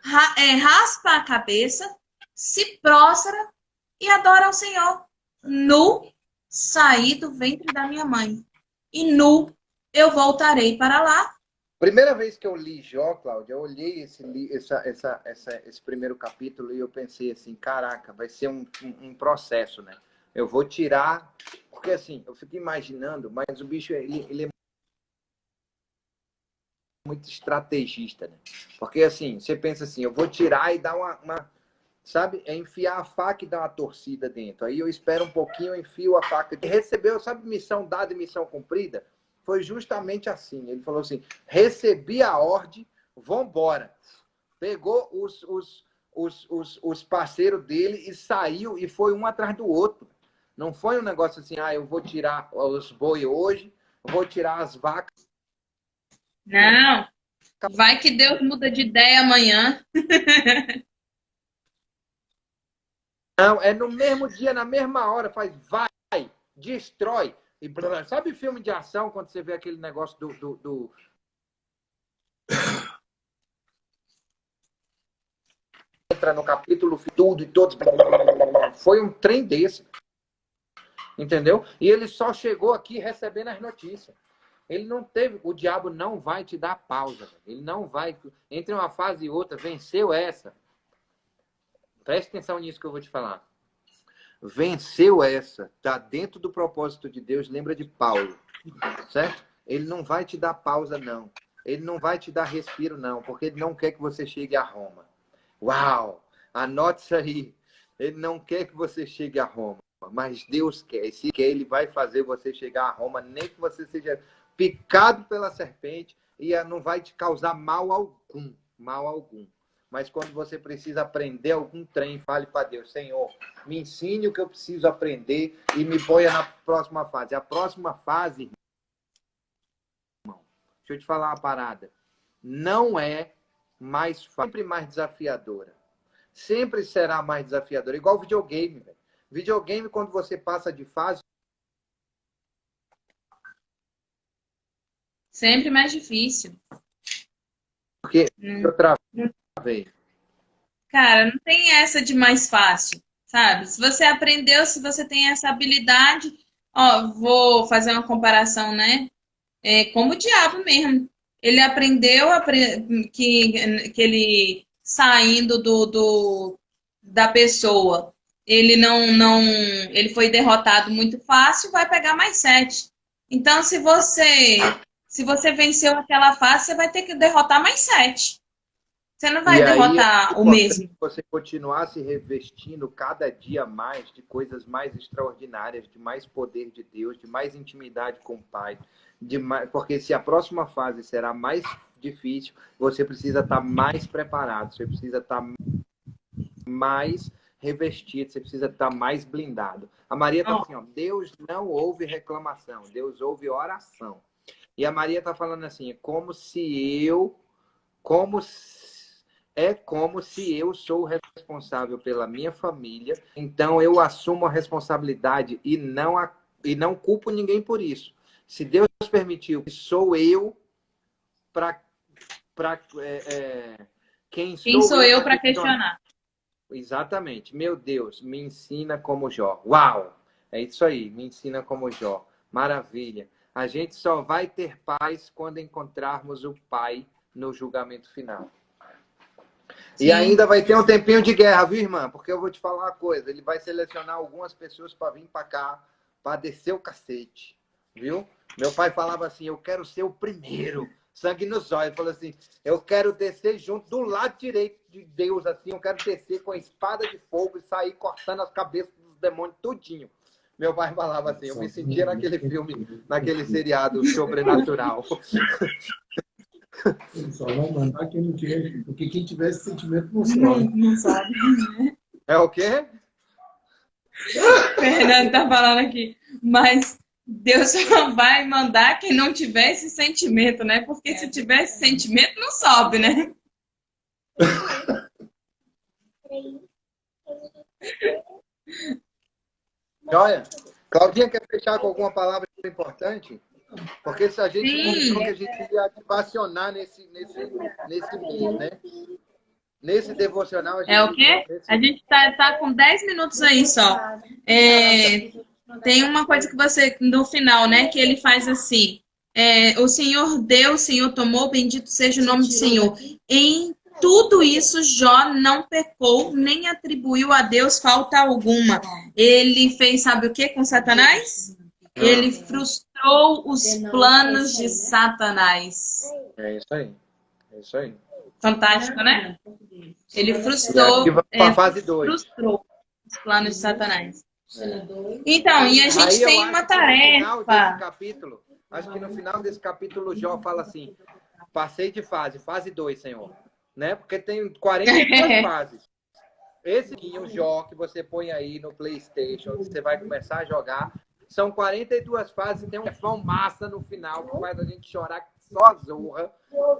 Speaker 1: raspa a cabeça, se prostra e adora ao Senhor. Nu, saí do ventre da minha mãe. E nu, eu voltarei para lá.
Speaker 5: Primeira vez que eu li Jó, Cláudia, eu olhei esse primeiro capítulo e eu pensei assim, caraca, vai ser um processo, né? Eu vou tirar... Porque assim, eu fico imaginando, mas o bicho, ele é muito estrategista, né? Porque assim, você pensa assim, eu vou tirar e dar sabe? É enfiar a faca e dar uma torcida dentro. Aí eu espero um pouquinho, eu enfio a faca. Ele recebeu, sabe, missão dada e missão cumprida? Foi justamente assim. Ele falou assim, recebi a ordem, vambora. Pegou os parceiros dele e saiu e foi um atrás do outro. Não foi um negócio assim, eu vou tirar os boi hoje, vou tirar as vacas.
Speaker 1: Não. Vai que Deus muda de ideia amanhã.
Speaker 5: Não, é no mesmo dia, na mesma hora, vai, destrói. E, sabe filme de ação, quando você vê aquele negócio do... Entra no capítulo, tudo e todos... Foi um trem desse. Entendeu? E ele só chegou aqui recebendo as notícias. Ele não teve... O diabo não vai te dar pausa. Ele não vai... Entre uma fase e outra, venceu essa. Preste atenção nisso que eu vou te falar. Venceu essa, está dentro do propósito de Deus, lembra de Paulo, certo? Ele não vai te dar pausa, não. Ele não vai te dar respiro, não, porque ele não quer que você chegue a Roma. Uau! Anote isso aí. Ele não quer que você chegue a Roma, mas Deus quer. E se quer, ele vai fazer você chegar a Roma, nem que você seja picado pela serpente, e não vai te causar mal algum. Mal algum. Mas quando você precisa aprender algum trem, fale para Deus, Senhor, me ensine o que eu preciso aprender e me ponha na próxima fase. A próxima fase, irmão, deixa eu te falar uma parada, não é mais fácil, sempre mais desafiadora. Sempre será mais desafiadora. Igual videogame, velho. Videogame, quando você passa de fase...
Speaker 1: Sempre mais difícil.
Speaker 5: Porque outra vez.
Speaker 1: Cara, não tem essa de mais fácil, sabe? Se você aprendeu, se você tem essa habilidade, ó, vou fazer uma comparação, né? Como o diabo mesmo. Ele aprendeu que ele saindo da pessoa, ele foi derrotado muito fácil, vai pegar mais 7. Então, se você venceu aquela fase, você vai ter que derrotar mais 7. Você não vai derrotar o mesmo.
Speaker 5: Você continuar se revestindo cada dia mais de coisas mais extraordinárias, de mais poder de Deus, de mais intimidade com o Pai. Porque se a próxima fase será mais difícil, você precisa estar mais preparado, você precisa estar mais revestido, você precisa estar mais blindado. A Maria está assim, ó, Deus não ouve reclamação, Deus ouve oração. E a Maria está falando assim, é como se eu sou responsável pela minha família, então eu assumo a responsabilidade e não culpo ninguém por isso. Se Deus permitiu, sou eu para quem
Speaker 1: sou eu para questionar?
Speaker 5: Exatamente. Meu Deus, me ensina como Jó. Uau! É isso aí, me ensina como Jó. Maravilha. A gente só vai ter paz quando encontrarmos o Pai no julgamento final. Sim. E ainda vai ter um tempinho de guerra, viu, irmã? Porque eu vou te falar uma coisa. Ele vai selecionar algumas pessoas para vir para cá, para descer o cacete. Viu? Meu pai falava assim, eu quero ser o primeiro. Sangue nos olhos. Ele falou assim, eu quero descer junto do lado direito de Deus, assim, eu quero descer com a espada de fogo e sair cortando as cabeças dos demônios tudinho. Meu pai falava assim, eu me sentia naquele filme, naquele seriado Sobrenatural.
Speaker 4: Só vai mandar quem não tiver, porque quem tiver esse sentimento não sabe.
Speaker 1: Não sabe.
Speaker 5: É o quê?
Speaker 1: Fernando tá falando aqui. Mas Deus só vai mandar quem não tiver esse sentimento, né? Porque se tiver esse sentimento, não sobe, né?
Speaker 5: Olha, Claudinha quer fechar com alguma palavra importante? Porque se a gente comentou que a gente ia ativacionar nesse mês, né? Nesse devocional... A gente
Speaker 1: É o quê? A gente tá com 10 minutos aí só. Tem uma coisa que você, no final, né? Que ele faz assim. O Senhor deu, o Senhor tomou, bendito seja o nome do Senhor. Em tudo isso, Jó não pecou, nem atribuiu a Deus falta alguma. Ele fez, sabe o que com Satanás? Ele frustrou os planos de Satanás.
Speaker 5: É isso aí. É isso aí.
Speaker 1: Fantástico, né? Ele frustrou, frustrou os planos de Satanás. Então, e a gente tem uma tarefa.
Speaker 5: Acho que no final desse capítulo, Jó fala assim, passei de fase 2, Senhor. Né? Porque tem 42 fases. Esse aqui, o Jó, que você põe aí no PlayStation, você vai começar a jogar, são 42 fases e tem um refrão massa no final que faz a gente chorar só a zorra.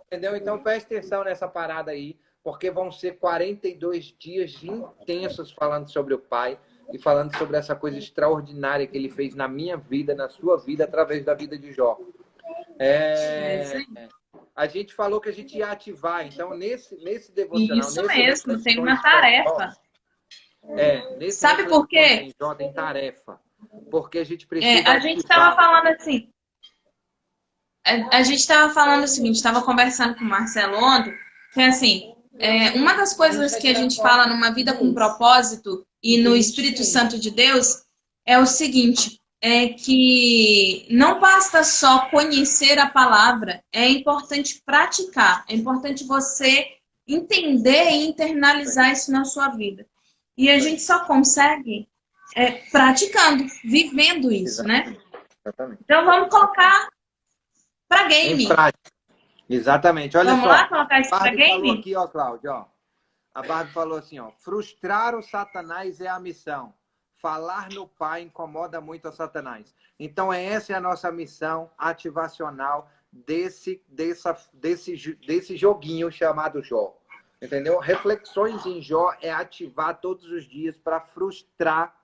Speaker 5: Entendeu? Então preste atenção nessa parada aí, porque vão ser 42 dias intensos falando sobre o Pai e falando sobre essa coisa extraordinária que ele fez na minha vida, na sua vida, através da vida de Jó. A gente falou que a gente ia ativar, então nesse devocional...
Speaker 1: Isso mesmo, tem uma tarefa. Sabe por quê?
Speaker 5: Jó tem tarefa. Porque a gente precisa...
Speaker 1: a gente estava falando assim... A gente estava falando o seguinte, estava conversando com o Marcelo ontem, que assim, uma das coisas que a gente fala numa vida com propósito e no Espírito Santo de Deus é o seguinte, é que não basta só conhecer a palavra, é importante praticar, é importante você entender e internalizar isso na sua vida. E a gente só consegue praticando, vivendo isso, né?
Speaker 5: Exatamente.
Speaker 1: Então vamos colocar para game.
Speaker 5: Exatamente. Olha
Speaker 1: vamos
Speaker 5: só.
Speaker 1: Lá colocar isso para game?
Speaker 5: Falou aqui, ó, Cláudio, ó. A Barbie falou assim, ó, frustrar o Satanás é a missão. Falar no Pai incomoda muito a Satanás. Então, essa é a nossa missão ativacional desse joguinho chamado Jó. Entendeu? Reflexões em Jó é ativar todos os dias para frustrar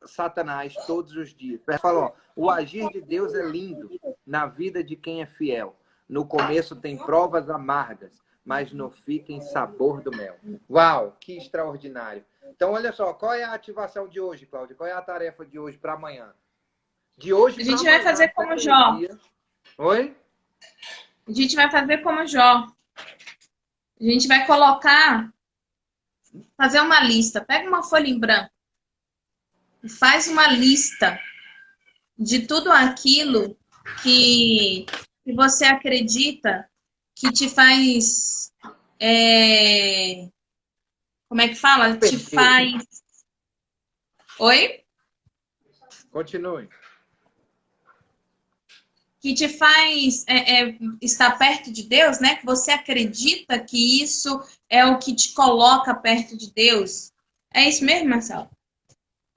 Speaker 5: Satanás todos os dias. Ele falou, o agir de Deus é lindo na vida de quem é fiel. No começo tem provas amargas, mas no fim tem sabor do mel. Uau, que extraordinário. Então, olha só, qual é a ativação de hoje, Cláudia? Qual é a tarefa de hoje para amanhã? De hoje
Speaker 1: a gente vai fazer como Jó.
Speaker 5: Oi?
Speaker 1: A gente vai fazer como Jó. A gente vai fazer uma lista. Pega uma folha em branco e faz uma lista de tudo aquilo que você acredita que te faz... como é que fala? Te faz... Oi?
Speaker 5: Continue.
Speaker 1: Que te faz estar perto de Deus, né? Que você acredita que isso é o que te coloca perto de Deus. É isso mesmo, Marcelo?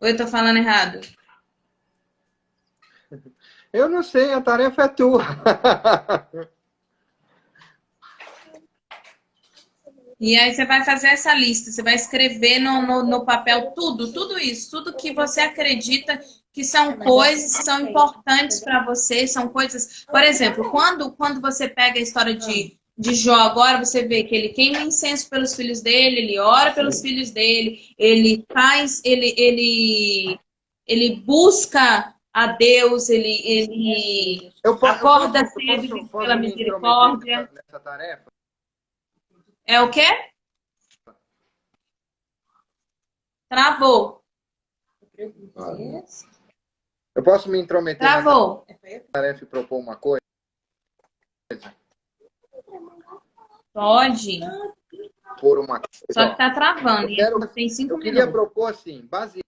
Speaker 1: Ou eu tô falando errado?
Speaker 5: Eu não sei, a tarefa é tua.
Speaker 1: E aí você vai fazer essa lista, você vai escrever no papel tudo isso, tudo que você acredita que são coisas que são importantes para você, são coisas... Por exemplo, quando você pega a história de Jó agora, você vê que ele queima incenso pelos filhos dele, ele ora pelos filhos dele, ele busca a Deus, ele acorda cedo pela misericórdia.
Speaker 5: Nessa tarefa?
Speaker 1: É o quê? Travou.
Speaker 5: Eu posso me intrometer
Speaker 1: Travou.
Speaker 5: na tarefa e propor uma coisa?
Speaker 1: Pode.
Speaker 5: propor uma coisa.
Speaker 1: Só que tá travando. Tem 5
Speaker 5: eu
Speaker 1: minutos.
Speaker 5: queria propor assim, baseado.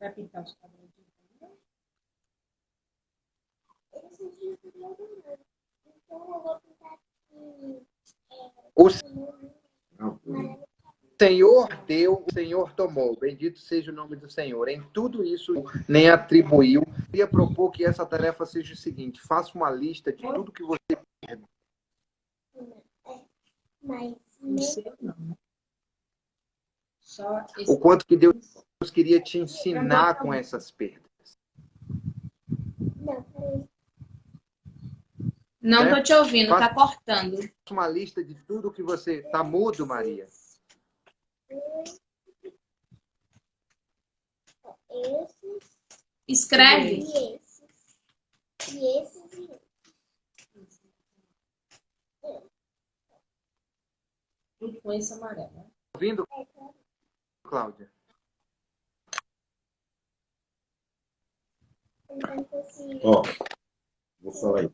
Speaker 2: Vai pintar os cabelos.
Speaker 5: O Senhor deu, o Senhor tomou. Bendito seja o nome do Senhor. Em tudo isso, nem atribuiu. Eu queria propor que essa tarefa seja o seguinte: faça uma lista de tudo que você perdeu.
Speaker 2: Não sei, não. Só
Speaker 5: O quanto que Deus queria te ensinar com essas perdas.
Speaker 1: Não tô te ouvindo,
Speaker 5: Faça
Speaker 1: tá cortando.
Speaker 5: uma lista de tudo que você... Tá mudo, Maria?
Speaker 1: Escreve.
Speaker 3: E esses.
Speaker 2: tudo com esse amarelo, né?
Speaker 5: Ouvindo, Cláudia?
Speaker 4: Ó, vou falar aí.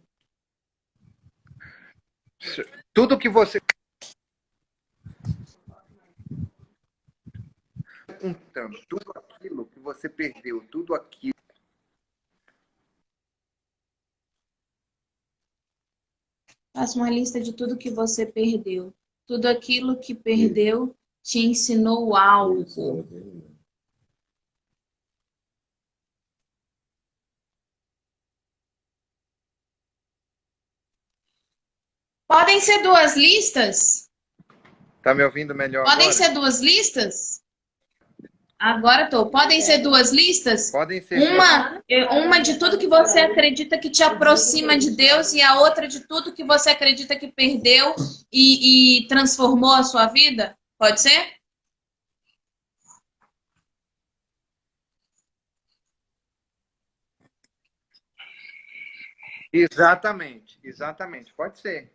Speaker 5: Tudo que você... Contando, tudo aquilo que você perdeu, tudo aquilo.
Speaker 1: Faça uma lista de tudo que você perdeu. Tudo aquilo que perdeu te ensinou algo. Podem ser 2 listas?
Speaker 5: Tá me ouvindo melhor
Speaker 1: Podem
Speaker 5: agora?
Speaker 1: ser 2 listas? Agora tô. Podem ser 2 listas?
Speaker 5: Podem ser
Speaker 1: Uma de tudo que você acredita que te aproxima de Deus e a outra de tudo que você acredita que perdeu e transformou a sua vida? Pode ser?
Speaker 5: Exatamente, exatamente. Pode ser.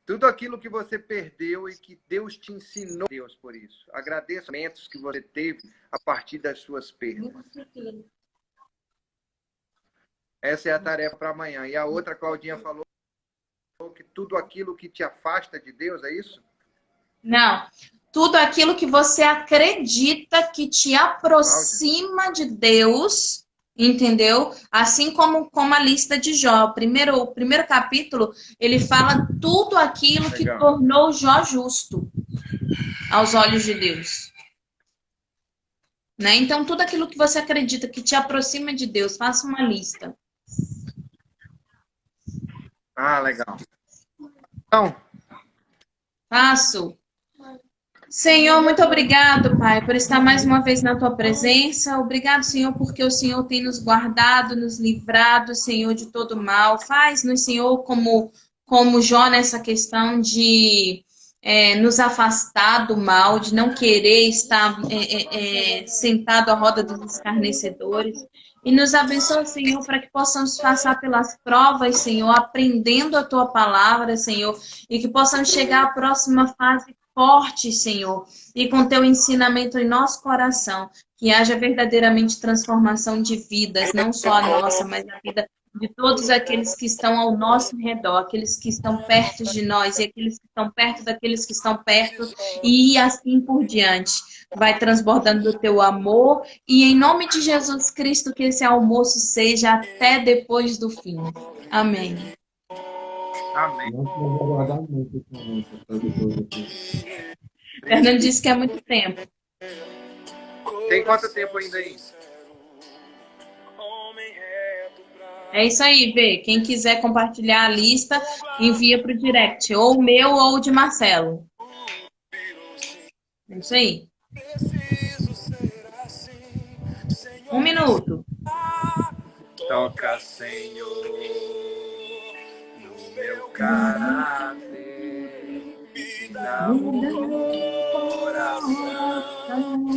Speaker 5: Tudo aquilo que você perdeu e que Deus te ensinou, Deus, por isso. Agradecimentos que você teve a partir das suas perdas. Essa é a tarefa para amanhã. E a outra, Claudinha falou que tudo aquilo que te afasta de Deus, é isso?
Speaker 1: Não. Tudo aquilo que você acredita que te aproxima de Deus, entendeu? Assim como a lista de Jó. O primeiro capítulo, ele fala tudo aquilo que tornou Jó justo aos olhos de Deus. Né? Então, tudo aquilo que você acredita que te aproxima de Deus, faça uma lista.
Speaker 5: Ah, legal. Então,
Speaker 1: Faço. Senhor, muito obrigado, Pai, por estar mais uma vez na tua presença. Obrigado, Senhor, porque o Senhor tem nos guardado, nos livrado, Senhor, de todo mal. Faz-nos, Senhor, como Jó nessa questão de nos afastar do mal, de não querer estar sentado à roda dos escarnecedores. E nos abençoa, Senhor, para que possamos passar pelas provas, Senhor, aprendendo a tua palavra, Senhor, e que possamos chegar à próxima fase forte, Senhor, e com teu ensinamento em nosso coração, que haja verdadeiramente transformação de vidas, não só a nossa, mas a vida de todos aqueles que estão ao nosso redor, aqueles que estão perto de nós e aqueles que estão perto daqueles que estão perto, e assim por diante. Vai transbordando do teu amor e em nome de Jesus Cristo que esse almoço seja até depois do fim. Amém.
Speaker 5: amém.
Speaker 1: Fernando disse que é muito tempo.
Speaker 5: Tem quanto tempo ainda aí?
Speaker 1: É isso aí, Vê. Quem quiser compartilhar a lista, envia para o direct, ou o meu ou o de Marcelo. É isso aí. 1 minuto.
Speaker 5: Toca, Senhor, no meu caráter, me dá um coração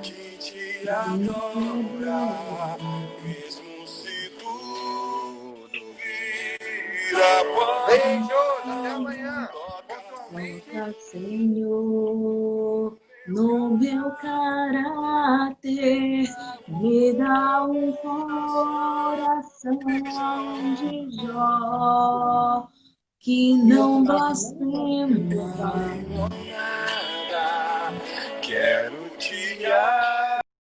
Speaker 5: que te adora, mesmo se tudo vira pó. Beijos, até amanhã.
Speaker 1: Toca, Senhor, no meu caráter, me dá Dá um coração de Jó que não blasfema.
Speaker 6: Quero te